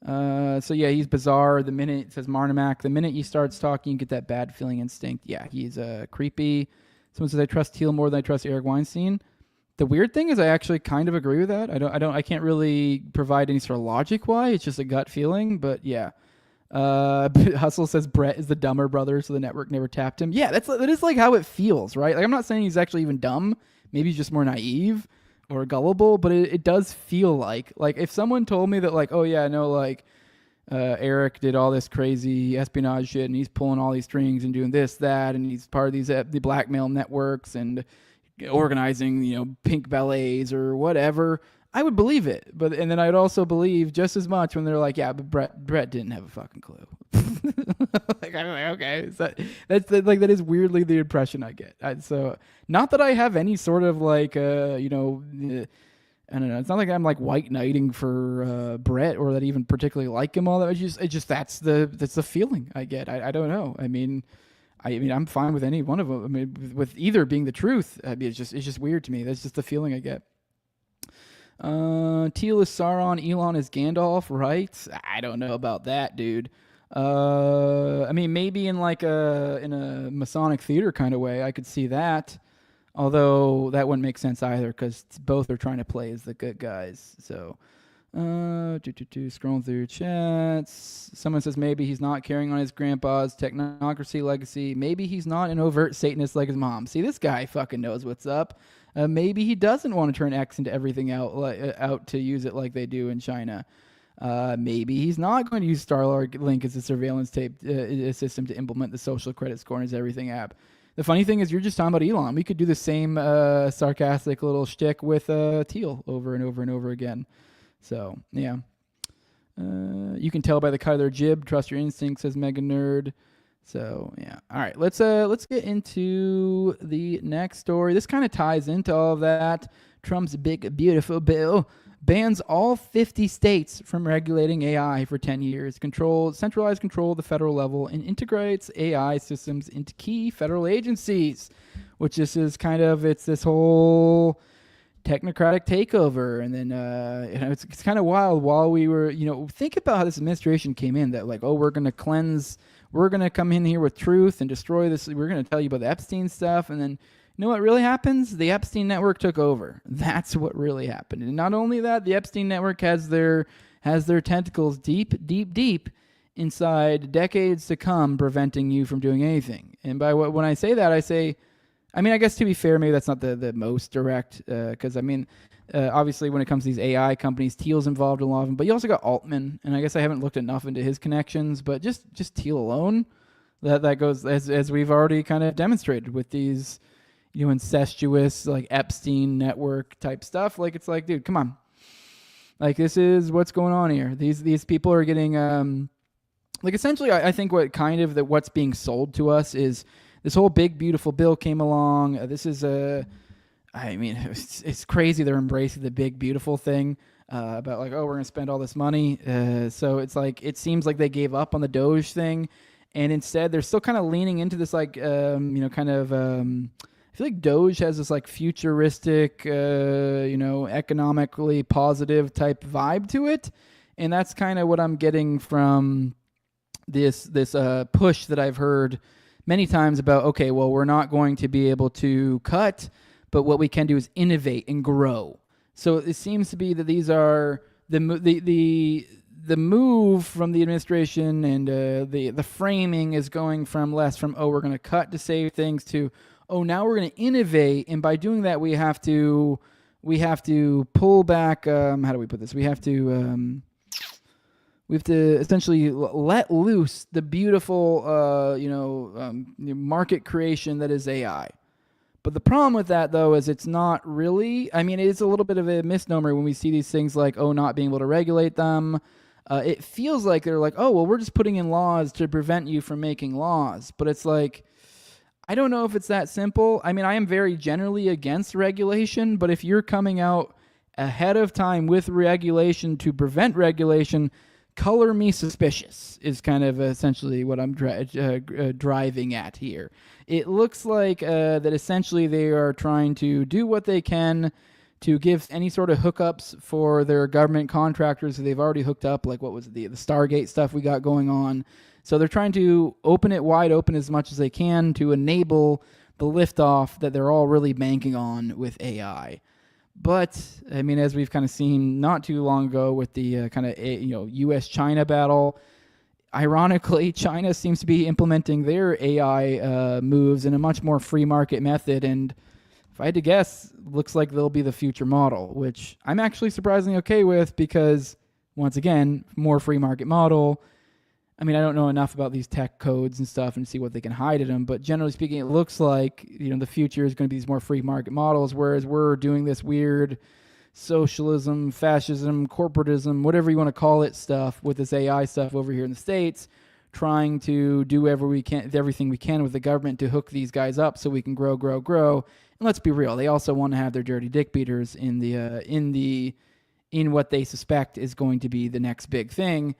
So, yeah, he's bizarre. The minute it says Marnimac, the minute he starts talking, you get that bad feeling instinct. Yeah, he's creepy. Someone says, I trust Thiel more than I trust Eric Weinstein. The weird thing is I actually kind of agree with that. I can't really provide any sort of logic why. It's just a gut feeling, but yeah. Hustle says Brett is the dumber brother, so the network never tapped him. Yeah, that is like how it feels, right? Like, I'm not saying he's actually even dumb. Maybe he's just more naive or gullible, but it does feel like if someone told me that, like, oh yeah, no, like Eric did all this crazy espionage shit and he's pulling all these strings and doing this, that, and he's part of these the blackmail networks and organizing, pink ballets or whatever, I would believe it, and then I'd also believe just as much when they're like, yeah, but Brett didn't have a fucking clue. Like, I'm like, okay, so that is weirdly the impression I get. So not that I have any sort of like, I don't know. It's not like I'm like white knighting for Brett or that even particularly like him all that. It's just that's the feeling I get. I don't know. I mean, I'm fine with any one of them. I mean, with either being the truth. I mean, it's just weird to me. That's just the feeling I get. Thiel is Sauron, Elon is Gandalf, right? I don't know about that, dude. I mean, maybe in a Masonic theater kind of way, I could see that. Although that wouldn't make sense either, because both are trying to play as the good guys. So, scrolling through chats. Someone says maybe he's not carrying on his grandpa's technocracy legacy. Maybe he's not an overt Satanist like his mom. See, this guy fucking knows what's up. Maybe he doesn't want to turn X into everything out to use it like they do in China. Maybe he's not going to use Starlink as a surveillance tape system to implement the social credit score in his everything app. The funny thing is, you're just talking about Elon. We could do the same sarcastic little shtick with Thiel over and over and over again. So, yeah. You can tell by the cut of their jib. Trust your instincts, says Mega Nerd. So yeah. All right. Let's get into the next story. This kind of ties into all of that. Trump's big beautiful bill bans all 50 states from regulating AI for 10 years, centralized control at the federal level, and integrates AI systems into key federal agencies, which is kind of, it's this whole technocratic takeover. And then, it's kind of wild while we were, think about how this administration came in, that like, oh, we're going to come in here with truth and destroy this. We're going to tell you about the Epstein stuff. And then, you know what really happens? The Epstein network took over. That's what really happened. And not only that, the Epstein network has their tentacles deep inside decades to come, preventing you from doing anything. And when I say that, I guess to be fair, maybe that's not the most direct, because obviously when it comes to these AI companies, Thiel's involved in a lot of them, but you also got Altman, and I guess I haven't looked enough into his connections, but just Thiel alone, that goes, as we've already kind of demonstrated with these, incestuous, like Epstein network type stuff. Like, it's like, dude, come on. Like, this is what's going on here. These people are getting, essentially, I think what's being sold to us is this whole big, beautiful bill came along. This is it's crazy they're embracing the big, beautiful thing about like, oh, we're going to spend all this money. So it's like, it seems like they gave up on the Doge thing. And instead, they're still kind of leaning into this, like, I feel like Doge has this like futuristic, economically positive type vibe to it. And that's kind of what I'm getting from this push that I've heard many times about, okay, well, we're not going to be able to cut, but what we can do is innovate and grow. So it seems to be that these are the move from the administration, and the framing is going from less from, oh, we're going to cut to save things, to, oh, now we're going to innovate, and by doing that, we have to pull back. How do we put this? We have to essentially let loose the beautiful, market creation that is AI. But the problem with that, though, is it's not really. It's a little bit of a misnomer when we see these things like, oh, not being able to regulate them. It feels like they're like, oh, well, we're just putting in laws to prevent you from making laws. But it's like, I don't know if it's that simple. I am very generally against regulation, but if you're coming out ahead of time with regulation to prevent regulation, color me suspicious is kind of essentially what I'm driving at here. It looks like that essentially they are trying to do what they can to give any sort of hookups for their government contractors who they've already hooked up, like what was the Stargate stuff we got going on. So they're trying to open it wide open as much as they can to enable the liftoff that they're all really banking on with AI. But, as we've kind of seen not too long ago with the U.S.-China battle, ironically, China seems to be implementing their AI moves in a much more free market method. And if I had to guess, looks like they'll be the future model, which I'm actually surprisingly okay with because, once again, more free market model. I don't know enough about these tech codes and stuff and see what they can hide in them, but generally speaking, it looks like, the future is going to be these more free market models, whereas we're doing this weird socialism, fascism, corporatism, whatever you want to call it stuff with this AI stuff over here in the States, trying to do everything we can with the government to hook these guys up so we can grow. And let's be real, they also want to have their dirty dick beaters in what they suspect is going to be the next big thing.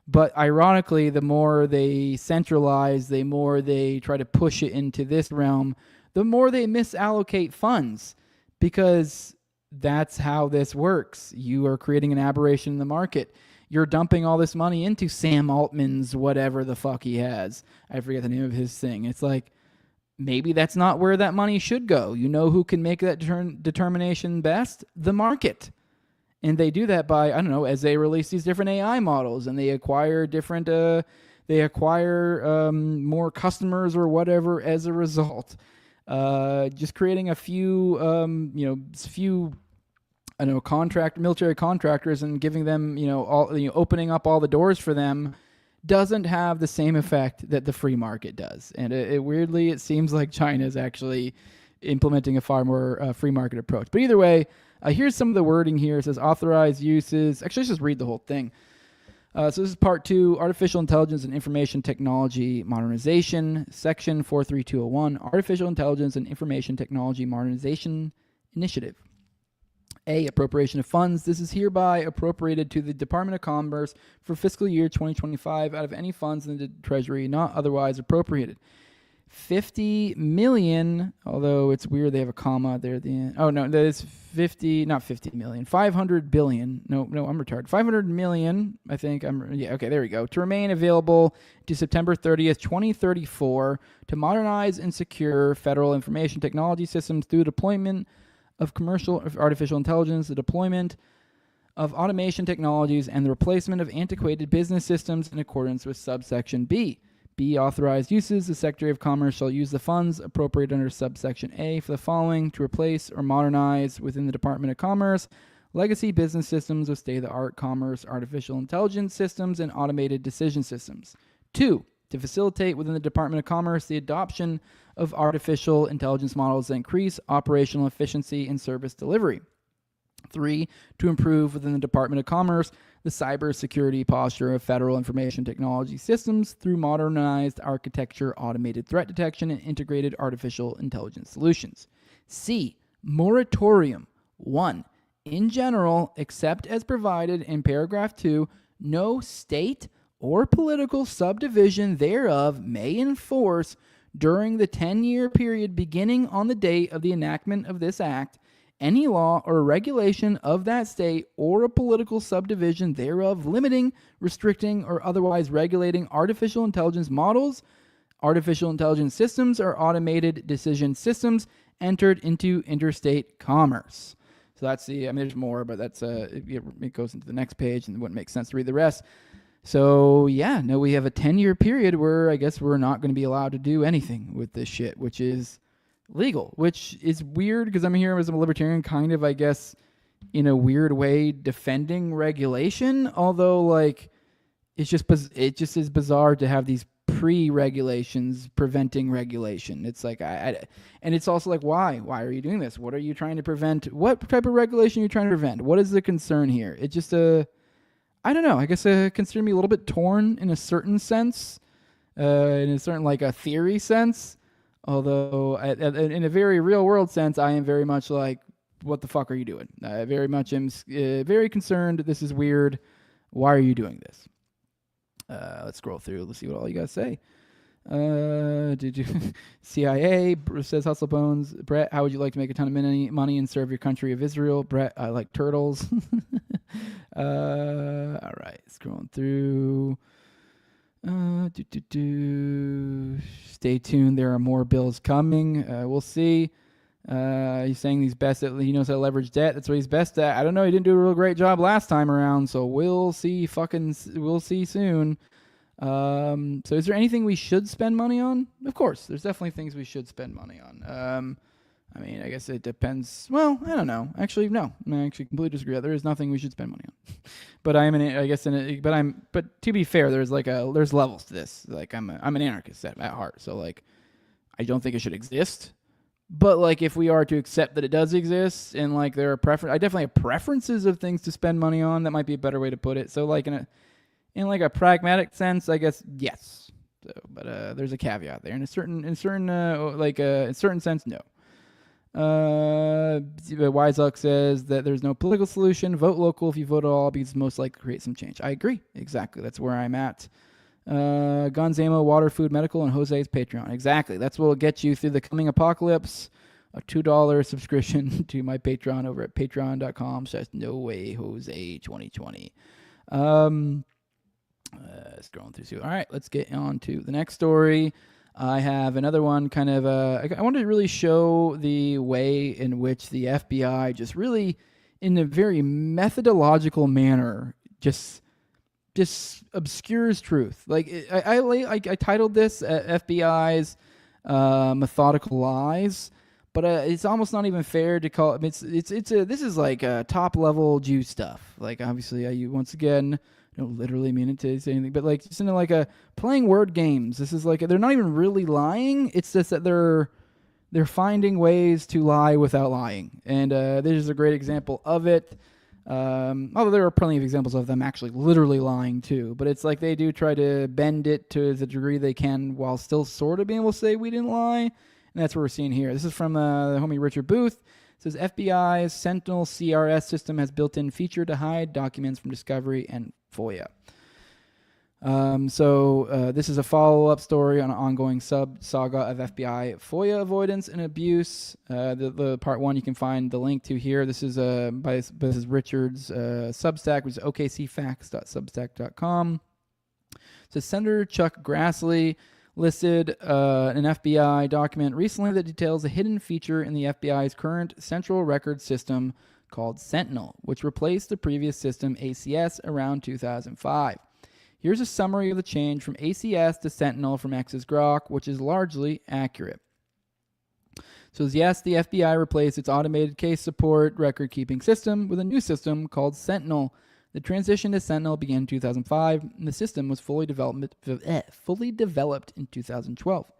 But ironically, the more they centralize, the more they try to push it into this realm, the more they misallocate funds, because that's how this works. You are creating an aberration in the market. You're dumping all this money into Sam Altman's whatever the fuck he has. I forget the name of his thing. It's like, maybe that's not where that money should go. You know who can make that determination best? The market. And they do that by, as they release these different AI models and they acquire more customers or whatever as a result. Just creating a few military contractors and giving them, opening up all the doors for them doesn't have the same effect that the free market does. And weirdly, it seems like China is actually implementing a far more free market approach. But either way, here's some of the wording here. It says authorized uses. Actually, let's just read the whole thing. So this is part 2, Artificial Intelligence and Information Technology Modernization, Section 43201, Artificial Intelligence and Information Technology Modernization Initiative. A, appropriation of funds. This is hereby appropriated to the Department of Commerce for fiscal year 2025 out of any funds in the Treasury not otherwise appropriated. 50 million, although it's weird they have a comma there at the end. Oh, no, that is 50, not 50 million, 500 billion. No, I'm retarded. 500 million, I think. Okay, there we go. To remain available to September 30th, 2034 to modernize and secure federal information technology systems through deployment of commercial artificial intelligence, the deployment of automation technologies, and the replacement of antiquated business systems in accordance with subsection B. B, authorized uses. The Secretary of Commerce shall use the funds appropriated under subsection A for the following: to replace or modernize within the Department of Commerce legacy business systems with state-of-the-art commerce, artificial intelligence systems, and automated decision systems. 2, to facilitate within the Department of Commerce the adoption of artificial intelligence models that increase operational efficiency and service delivery. 3, to improve within the Department of Commerce the cybersecurity posture of federal information technology systems through modernized architecture, automated threat detection, and integrated artificial intelligence solutions. C, moratorium. 1, in general, except as provided in paragraph 2, no state or political subdivision thereof may enforce during the 10-year period beginning on the date of the enactment of this act any law or regulation of that state or a political subdivision thereof limiting, restricting, or otherwise regulating artificial intelligence models, artificial intelligence systems, or automated decision systems entered into interstate commerce. So that's the, there's more, but that's it goes into the next page and it wouldn't make sense to read the rest. So yeah, no, we have a 10-year period where I guess we're not going to be allowed to do anything with this shit, which is legal, which is weird because I'm here as a libertarian, kind of, I guess, in a weird way defending regulation. Although, like, it just is bizarre to have these pre-regulations preventing regulation. It's like, and it's also like, why are you doing this? What are you trying to prevent? What type of regulation are you trying to prevent? What is the concern here? It just I don't know. I guess consider me a little bit torn in a certain sense, in a certain like a theory sense. Although in a very real world sense, I am very much like, what the fuck are you doing? I very much am very concerned. This is weird. Why are you doing this? Let's scroll through. Let's see what all you guys say. Did you CIA says Hustle Bones. Brett, how would you like to make a ton of money and serve your country of Israel? Brett, I like turtles. All right, scrolling through. Stay tuned. There are more bills coming. We'll see. He's saying he's best at, he knows how to leverage debt. That's what he's best at. I don't know. He didn't do a real great job last time around, so we'll see. We'll see soon. So is there anything we should spend money on? Of course, there's definitely things we should spend money on. I mean, I guess it depends. Well, I don't know. Actually, no. I actually completely disagree. There is nothing we should spend money on. But but to be fair, there's levels to this. Like I'm an anarchist at heart. So like, I don't think it should exist. But like, if we are to accept that it does exist and like there are I definitely have preferences of things to spend money on. That might be a better way to put it. So like in a pragmatic sense, I guess yes. So, but there's a caveat there. In a certain sense, no. Wiseluck says that there's no political solution. Vote local if you vote at all, because it's most likely to create some change. I agree. Exactly. That's where I'm at. Guns, ammo, water, food, medical, and Jose's Patreon. Exactly. That's what will get you through the coming apocalypse. A $2 subscription to my Patreon over at patreon.com/NoWayJose2020. Scrolling through. All right, let's get on to the next story. I have another one kind of, I wanted to really show the way in which the FBI just really, in a very methodological manner, just obscures truth. Like, I titled this FBI's Methodical Lies, but it's almost not even fair to call it, this is like top level Jew stuff. Like, obviously, I once again, I don't literally mean it to say anything, but like just into like playing word games. This is like, they're not even really lying. It's just that they're finding ways to lie without lying. And this is a great example of it. Although there are plenty of examples of them actually literally lying too. But it's like they do try to bend it to the degree they can while still sort of being able to say we didn't lie. And that's what we're seeing here. This is from the homie Richard Booth. It says FBI's Sentinel CRS system has built-in feature to hide documents from Discovery and FOIA. This is a follow-up story on an ongoing sub-saga of FBI FOIA avoidance and abuse. The part one you can find the link to here. This is this is Richard's Substack, which is okcfacts.substack.com. So Senator Chuck Grassley listed an FBI document recently that details a hidden feature in the FBI's current central record system called Sentinel, which replaced the previous system ACS around 2005. Here's a summary of the change from ACS to Sentinel from X's Grok, which is largely accurate. So yes, the FBI replaced its automated case support record-keeping system with a new system called Sentinel. The transition to Sentinel began in 2005, and the system was fully developed in 2012.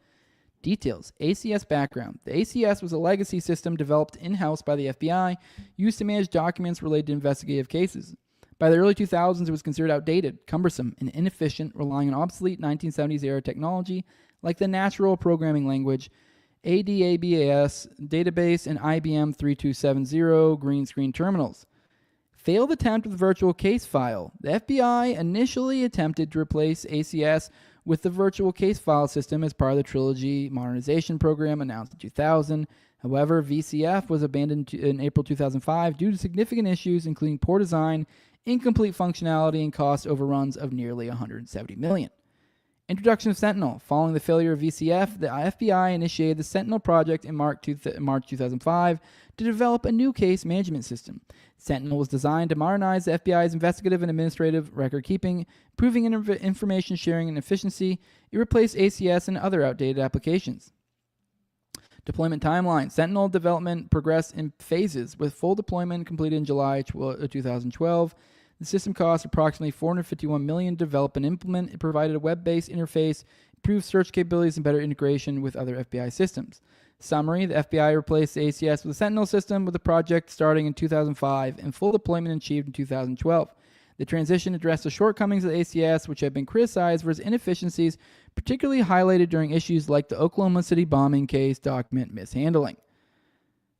Details. ACS background. The ACS was a legacy system developed in-house by the FBI, used to manage documents related to investigative cases. By the early 2000s, it was considered outdated, cumbersome, and inefficient, relying on obsolete 1970s-era technology like the Natural Programming Language, ADABAS database, and IBM 3270 green screen terminals. Failed attempt with virtual case file. The FBI initially attempted to replace ACS with the virtual case file system as part of the Trilogy modernization program announced in 2000. However, VCF was abandoned in April 2005 due to significant issues, including poor design, incomplete functionality, and cost overruns of nearly $170 million. Introduction of Sentinel. Following the failure of VCF, the FBI initiated the Sentinel project in March 2005 to develop a new case management system. Sentinel was designed to modernize the FBI's investigative and administrative record-keeping, improving information sharing and efficiency. It replaced ACS and other outdated applications. Deployment timeline. Sentinel development progressed in phases, with full deployment completed in July 2012. The system cost approximately $451 million to develop and implement. It provided a web-based interface, improved search capabilities, and better integration with other FBI systems. Summary: the FBI replaced the ACS with the Sentinel system, with the project starting in 2005 and full deployment achieved in 2012. The transition addressed the shortcomings of the ACS, which have been criticized for its inefficiencies, particularly highlighted during issues like the Oklahoma City bombing case document mishandling.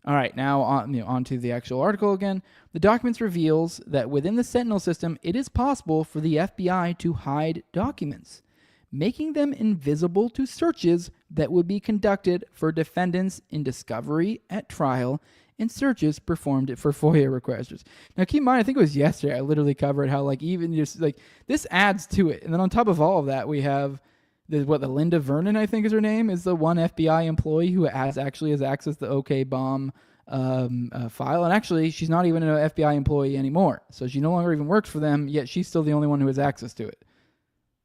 All right, now on to the actual article again. The documents reveals that within the Sentinel system, it is possible for the FBI to hide documents, making them invisible to searches that would be conducted for defendants in discovery at trial and searches performed for FOIA requesters. Now, keep in mind, I think it was yesterday I literally covered how even just this adds to it. And then on top of all of that, we have the Linda Vernon, I think is her name, is the one FBI employee who actually has access to the OK Bomb file. And actually, she's not even an FBI employee anymore. So she no longer even works for them, yet she's still the only one who has access to it.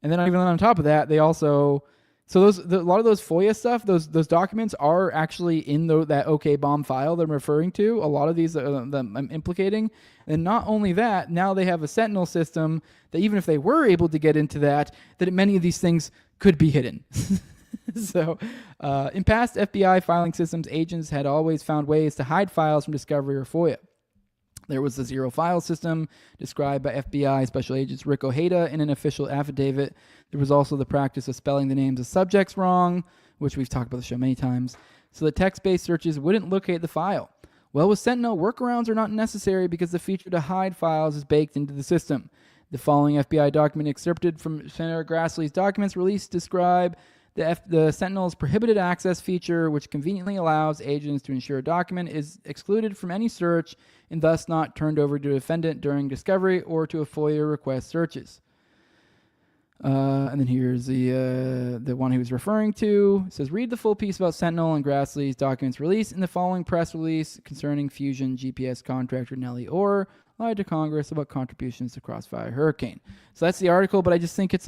And then even on top of that, they also... So a lot of those FOIA stuff, those documents are actually in that OK Bomb file they're referring to. A lot of these I'm implicating. And not only that, now they have a Sentinel system that even if they were able to get into that many of these things could be hidden. So in past FBI filing systems, agents had always found ways to hide files from discovery or FOIA. There was the zero file system described by FBI Special Agents Rick Ojeda in an official affidavit. There was also the practice of spelling the names of subjects wrong, which we've talked about the show many times, so that text-based searches wouldn't locate the file. Well, with Sentinel, workarounds are not necessary because the feature to hide files is baked into the system. The following FBI document excerpted from Senator Grassley's documents released describe the Sentinel's prohibited access feature, which conveniently allows agents to ensure a document is excluded from any search and thus not turned over to a defendant during discovery or to a FOIA request searches. And then here's the one he was referring to. It says, read the full piece about Sentinel and Grassley's documents released in the following press release concerning Fusion GPS contractor Nellie Orr lied to Congress about contributions to Crossfire Hurricane. So that's the article, but I just think it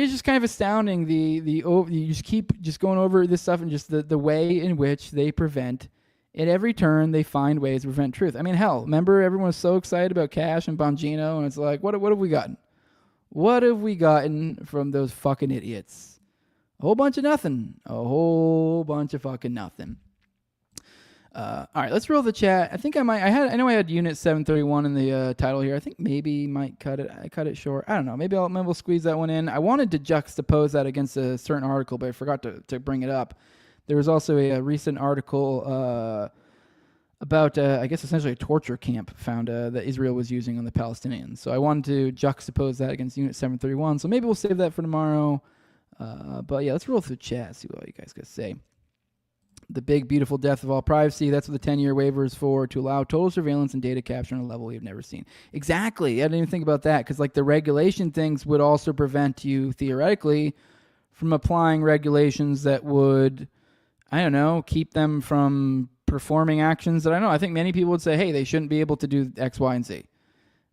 is just kind of astounding. You just keep just going over this stuff and just the way in which they prevent, at every turn, they find ways to prevent truth. I mean, hell, remember everyone was so excited about Cash and Bongino, and it's like, what have we gotten? What have we gotten from those fucking idiots? A whole bunch of nothing. A whole bunch of fucking nothing. All right, let's roll the chat. I think I might. I know I had Unit 731 in the title here. I think maybe might cut it. I cut it short. I don't know. Maybe we'll squeeze that one in. I wanted to juxtapose that against a certain article, but I forgot to bring it up. There was also a recent article about, I guess, essentially a torture camp found that Israel was using on the Palestinians. So I wanted to juxtapose that against Unit 731. So maybe we'll save that for tomorrow. But yeah, let's roll through the chat. See what you guys got to say. The big, beautiful death of all privacy. That's what the 10-year waiver is for, to allow total surveillance and data capture on a level we've never seen. Exactly. I didn't even think about that because, like, the regulation things would also prevent you, theoretically, from applying regulations that would, I don't know, keep them from performing actions that I know. I think many people would say, hey, they shouldn't be able to do X, Y, and Z.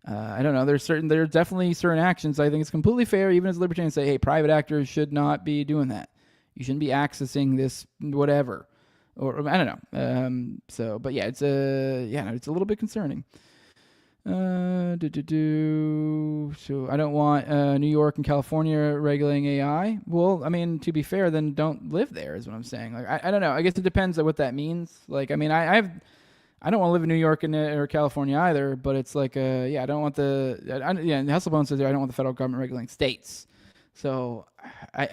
I don't know. There's definitely certain actions I think it's completely fair, even as a libertarian, say, hey, private actors should not be doing that. You shouldn't be accessing this whatever. Or I don't know. But yeah, it's it's a little bit concerning. So I don't want New York and California regulating AI. Well, I mean, to be fair, then don't live there is what I'm saying. Like, I don't know. I guess it depends on what that means. Like, I mean, I don't want to live in New York or California either. But it's like, I don't want Hasselbone says I don't want the federal government regulating states. So I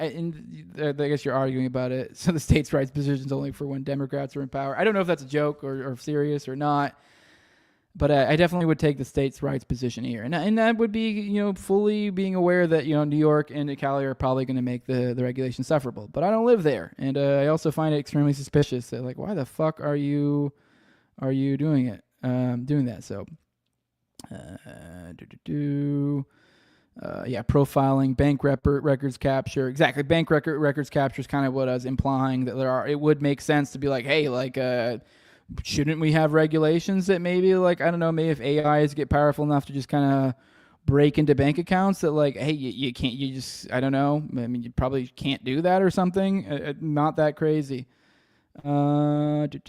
guess you're arguing about it. So the states' rights position is only for when Democrats are in power. I don't know if that's a joke or serious or not, but I definitely would take the states' rights position here, and that would be fully being aware that New York and Cali are probably going to make the regulations sufferable. But I don't live there, and I also find it extremely suspicious that, like, why the fuck are you doing it? Doing that? So. Profiling, bank records capture. Exactly, bank records capture is kind of what I was implying, that it would make sense to be like, hey, like, shouldn't we have regulations that maybe, like, I don't know, maybe if AIs get powerful enough to just kind of break into bank accounts, that like, hey, you can't, you just, I don't know, I mean, you probably can't do that or something. Not that crazy. All right.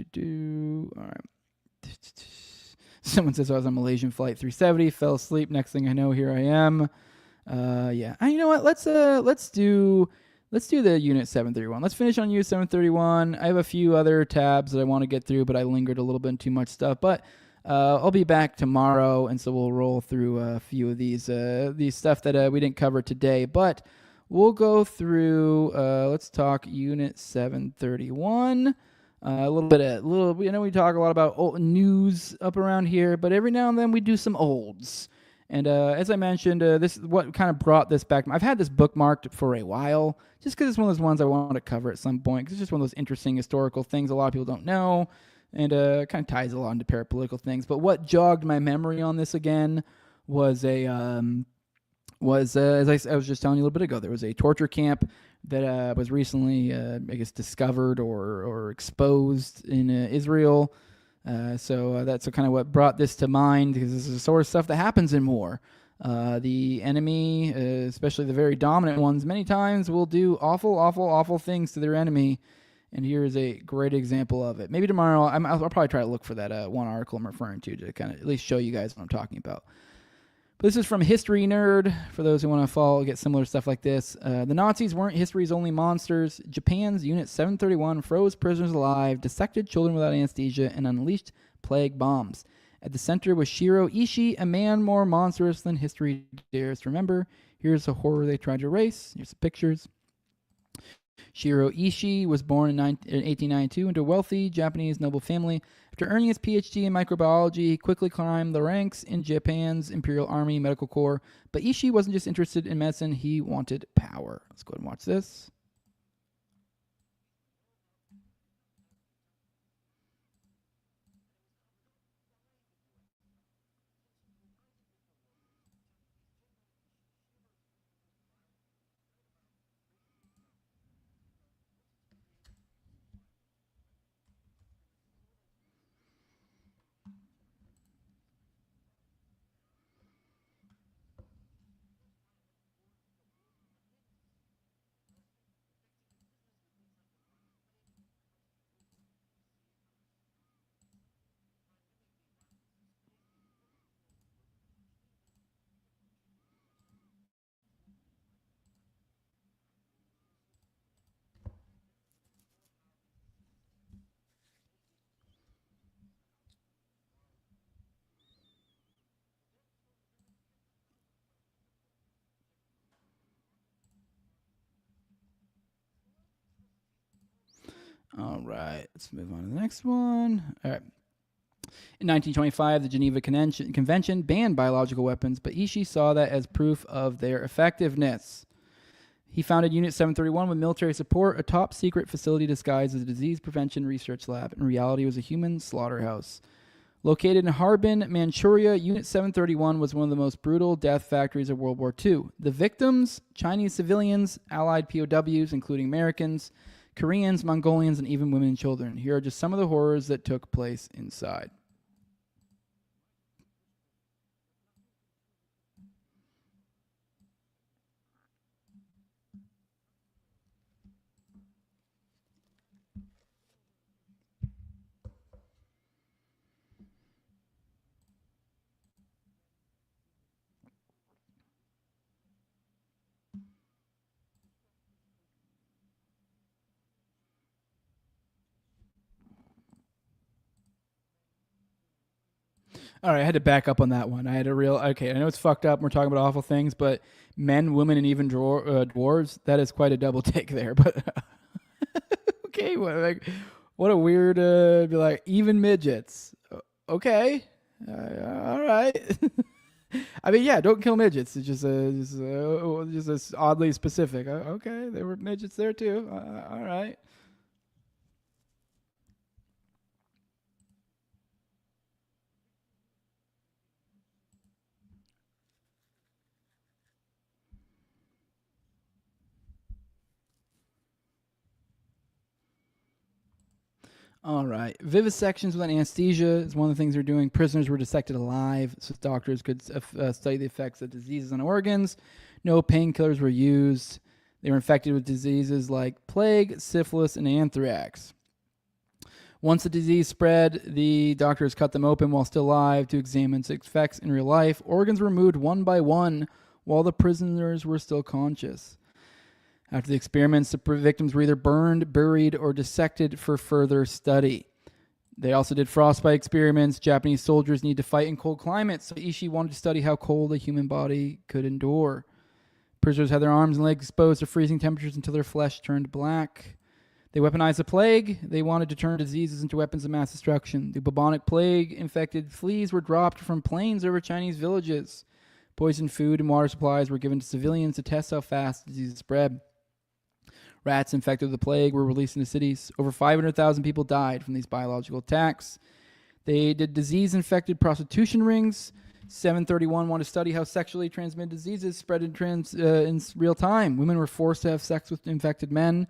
Someone says I was on Malaysian flight 370, fell asleep. Next thing I know, here I am. You know what? Let's do the Unit 731. Let's finish on Unit 731. I have a few other tabs that I want to get through, but I lingered a little bit in too much stuff. But I'll be back tomorrow, and so we'll roll through a few of these stuff that we didn't cover today. But we'll go through. Let's talk Unit 731. We talk a lot about old news up around here, but every now and then we do some olds. And as I mentioned, this is what kind of brought this back. I've had this bookmarked for a while, just because it's one of those ones I want to cover at some point, because it's just one of those interesting historical things a lot of people don't know, and kind of ties a lot into parapolitical things. But what jogged my memory on this again was as I was just telling you a little bit ago, there was a torture camp that was recently, discovered or exposed in Israel. So that's kind of what brought this to mind, because this is the sort of stuff that happens in war. The enemy, especially the very dominant ones, many times will do awful, awful, awful things to their enemy. And here is a great example of it. Maybe tomorrow, I'll probably try to look for that one article I'm referring to kind of at least show you guys what I'm talking about. But this is from History Nerd, for those who want to get similar stuff like this. The Nazis weren't history's only monsters. Japan's Unit 731 froze prisoners alive, dissected children without anesthesia, and unleashed plague bombs. At the center was Shiro Ishii, a man more monstrous than history dares to remember. Here's the horror they tried to erase. Here's the pictures. Shiro Ishii was born in 1892 into a wealthy Japanese noble family. After earning his PhD in microbiology, he quickly climbed the ranks in Japan's Imperial Army Medical Corps. But Ishii wasn't just interested in medicine, he wanted power. Let's go ahead and watch this. All right, let's move on to the next one. All right. In 1925, the Geneva Convention banned biological weapons, but Ishii saw that as proof of their effectiveness. He founded Unit 731 with military support, a top-secret facility disguised as a disease prevention research lab. In reality, it was a human slaughterhouse. Located in Harbin, Manchuria, Unit 731 was one of the most brutal death factories of World War II. The victims, Chinese civilians, Allied POWs, including Americans, Koreans, Mongolians, and even women and children. Here are just some of the horrors that took place inside. All right, I had to back up on that one. I had a real okay. I know it's fucked up. And we're talking about awful things, but men, women, and even dwarves. That is quite a double take there. But okay, what a weird. Be like even midgets. Okay, all right. I mean, yeah, don't kill midgets. It's just oddly specific. Okay, there were midgets there too. All right. All right. Vivisections without anesthesia is one of the things they're doing. Prisoners were dissected alive so doctors could study the effects of diseases on organs. No painkillers were used. They were infected with diseases like plague, syphilis, and anthrax. Once the disease spread, the doctors cut them open while still alive to examine its effects in real life. Organs were removed one by one while the prisoners were still conscious. After the experiments, the victims were either burned, buried, or dissected for further study. They also did frostbite experiments. Japanese soldiers need to fight in cold climates, so Ishii wanted to study how cold a human body could endure. Prisoners had their arms and legs exposed to freezing temperatures until their flesh turned black. They weaponized the plague. They wanted to turn diseases into weapons of mass destruction. The bubonic plague-infected fleas were dropped from planes over Chinese villages. Poisoned food and water supplies were given to civilians to test how fast diseases spread. Rats infected with the plague were released into cities. Over 500,000 people died from these biological attacks. They did disease-infected prostitution rings. 731 wanted to study how sexually transmitted diseases spread in real time. Women were forced to have sex with infected men.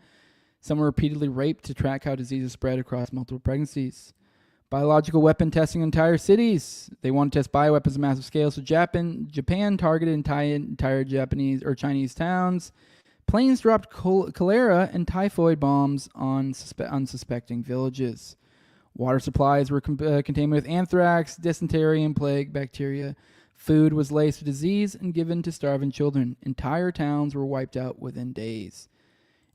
Some were repeatedly raped to track how diseases spread across multiple pregnancies. Biological weapon testing in entire cities. They wanted to test bioweapons on a massive scale, so Japan targeted entire Japanese or Chinese towns. Planes dropped cholera and typhoid bombs on unsuspecting villages. Water supplies were contaminated with anthrax, dysentery, and plague bacteria. Food was laced with disease and given to starving children. Entire towns were wiped out within days.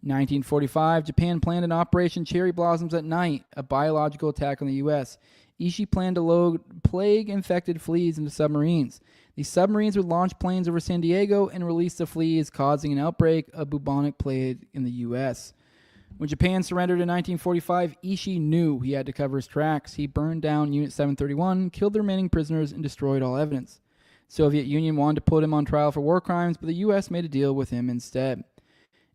In 1945, Japan planned an Operation Cherry Blossoms at Night, a biological attack on the U.S. Ishii planned to load plague-infected fleas into submarines. These submarines would launch planes over San Diego and release the fleas, causing an outbreak of bubonic plague in the U.S. When Japan surrendered in 1945, Ishii knew he had to cover his tracks. He burned down Unit 731, killed the remaining prisoners, and destroyed all evidence. The Soviet Union wanted to put him on trial for war crimes, but the U.S. made a deal with him instead.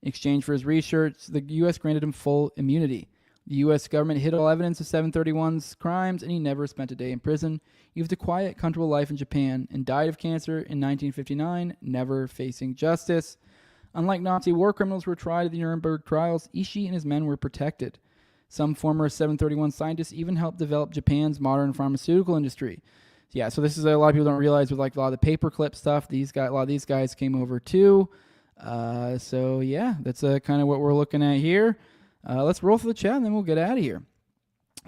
In exchange for his research, the U.S. granted him full immunity. The U.S. government hid all evidence of 731's crimes, and he never spent a day in prison. He lived a quiet, comfortable life in Japan and died of cancer in 1959, never facing justice. Unlike Nazi war criminals who were tried at the Nuremberg trials, Ishii and his men were protected. Some former 731 scientists even helped develop Japan's modern pharmaceutical industry. Yeah, so this is a lot of people don't realize with like a lot of the paperclip stuff. A lot of these guys came over too. So yeah, that's kind of what we're looking at here. Let's roll through the chat and then we'll get out of here.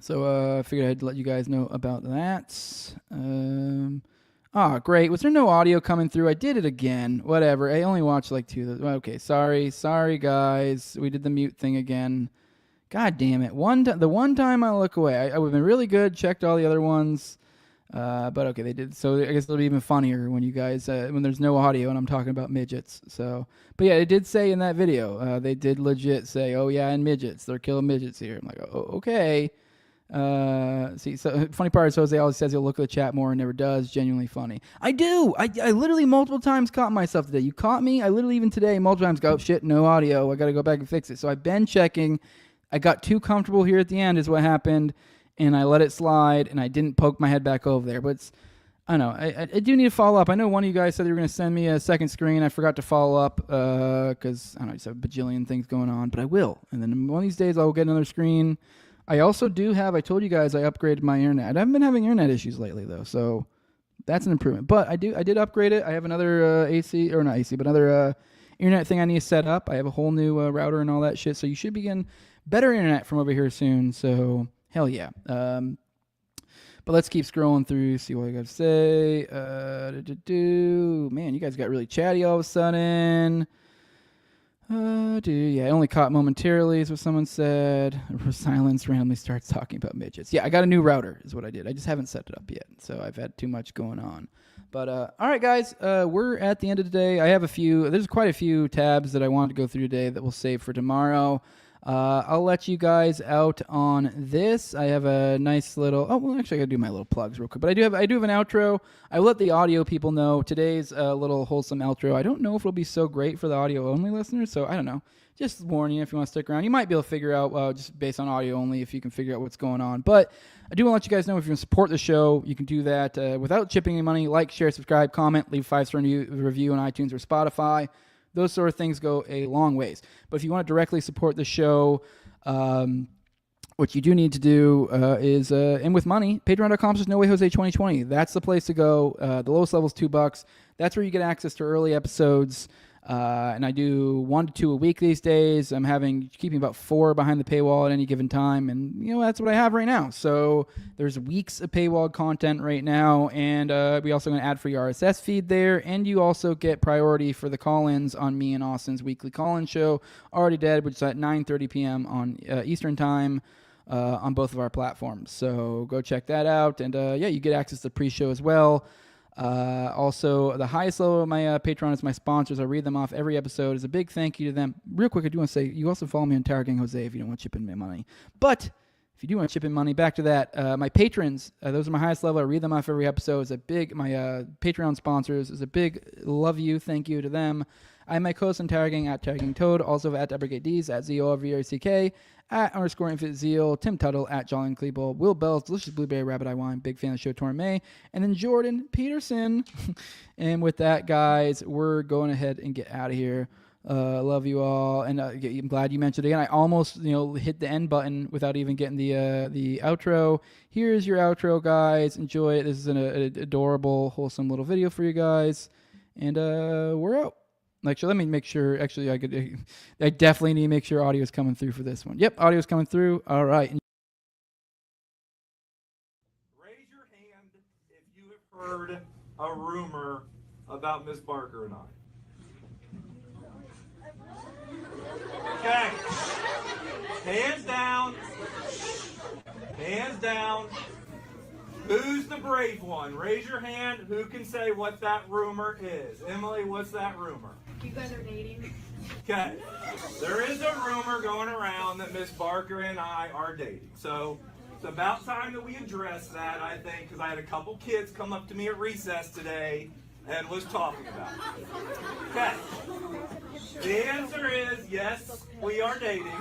So I figured I'd let you guys know about that. Great. Was there no audio coming through? I did it again. Whatever. I only watched like two. Okay, sorry guys. We did the mute thing again. God damn it. The one time I look away, I would have been really good, checked all the other ones. But okay, they did. So I guess it'll be even funnier when you guys, when there's no audio and I'm talking about midgets. So, but yeah, it did say in that video, they did legit say, oh yeah, and midgets, they're killing midgets here. I'm like, oh, okay. See, so funny part is Jose always says he'll look at the chat more and never does. Genuinely funny. I do. I literally multiple times caught myself today. You caught me. I literally even today multiple times go, oh, shit, no audio. I got to go back and fix it. So I've been checking. I got too comfortable here at the end is what happened. And I let it slide, and I didn't poke my head back over there. But it's, I don't know. I do need to follow up. I know one of you guys said they were going to send me a second screen. I forgot to follow up because, I don't know, I just have a bajillion things going on. But I will. And then one of these days, I will get another screen. I also do have, I told you guys I upgraded my internet. I haven't been having internet issues lately, though. So that's an improvement. But I did upgrade it. I have another AC, or not AC, but another internet thing I need to set up. I have a whole new router and all that shit. So you should be getting better internet from over here soon. So... hell yeah. But let's keep scrolling through, see what I got to say. Man, you guys got really chatty all of a sudden. Yeah, I only caught momentarily is what someone said. Silence randomly starts talking about midgets. Yeah, I got a new router is what I did. I just haven't set it up yet, so I've had too much going on. But, all right, guys, we're at the end of the day. I have there's quite a few tabs that I wanted to go through today that we'll save for tomorrow. I'll let you guys out on this. I have a nice little... Oh, well, actually, I got to do my little plugs real quick. But I do have an outro. I will let the audio people know. Today's a little wholesome outro. I don't know if it'll be so great for the audio-only listeners, so I don't know. Just warning you if you want to stick around. You might be able to figure out, just based on audio only, if you can figure out what's going on. But I do want to let you guys know if you want to support the show, you can do that without chipping any money. Like, share, subscribe, comment, leave a 5-star review on iTunes or Spotify. Those sort of things go a long ways. But if you want to directly support the show, what you do need to do is, and with money, patreon.com/NoWayJose2020. That's the place to go. The lowest level is $2. That's where you get access to early episodes. And I do 1 to 2 a week these days. I'm keeping about 4 behind the paywall at any given time. And, that's what I have right now. So there's weeks of paywall content right now. And we also going to add free RSS feed there. And you also get priority for the call-ins on me and Austin's weekly call-in show, Already Dead, which is at 9:30 p.m. on Eastern Time on both of our platforms. So go check that out. And, you get access to the pre-show as well. Also, the highest level of my Patreon is my sponsors. I read them off every episode. It's a big thank you to them. Real quick, I do want to say, you also follow me on Tower Gang Jose if you don't want to chip in my money. But if you do want to chip in money, back to that. My patrons, those are my highest level. I read them off every episode. My Patreon sponsors is a big love you, thank you to them. I have my co-host on Tower Gang at Tower Gang Toad, also at AbrogateDs, at ZOVRCK, at _Infinite Zeal, Tim Tuttle, at Jolly Klebold, Will Bell's Delicious Blueberry Rabbit Eye Wine, big fan of the show, Torme, and then Jordan Peterson. And with that, guys, we're going ahead and get out of here. Love you all, and I'm glad you mentioned it again. I almost, hit the end button without even getting the outro. Here's your outro, guys. Enjoy it. This is an adorable, wholesome little video for you guys, and we're out. Actually, let me make sure. Actually, I definitely need to make sure audio is coming through for this one. Yep, audio is coming through. All right. Raise your hand if you have heard a rumor about Miss Barker and I. Okay. Hands down. Hands down. Who's the brave one? Raise your hand. Who can say what that rumor is? Emily, what's that rumor? You guys are dating. Okay. There is a rumor going around that Miss Barker and I are dating. So it's about time that we address that, I think, because I had a couple kids come up to me at recess today and was talking about it. Okay. The answer is yes, we are dating.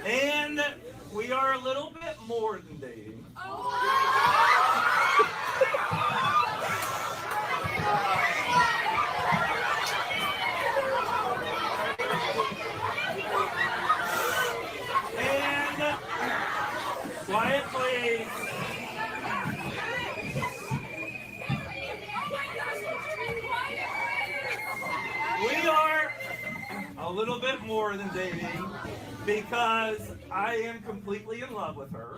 And we are a little bit more than dating. And quiet, please. We are a little bit more than dating because I am completely in love with her.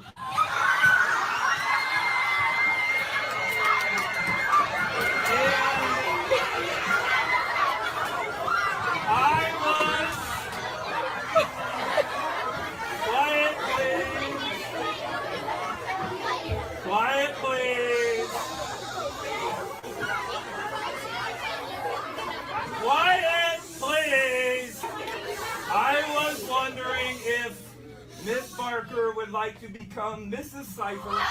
Quiet, please. Quiet, please. I was wondering if Miss Barker would like to become Mrs. Cipher.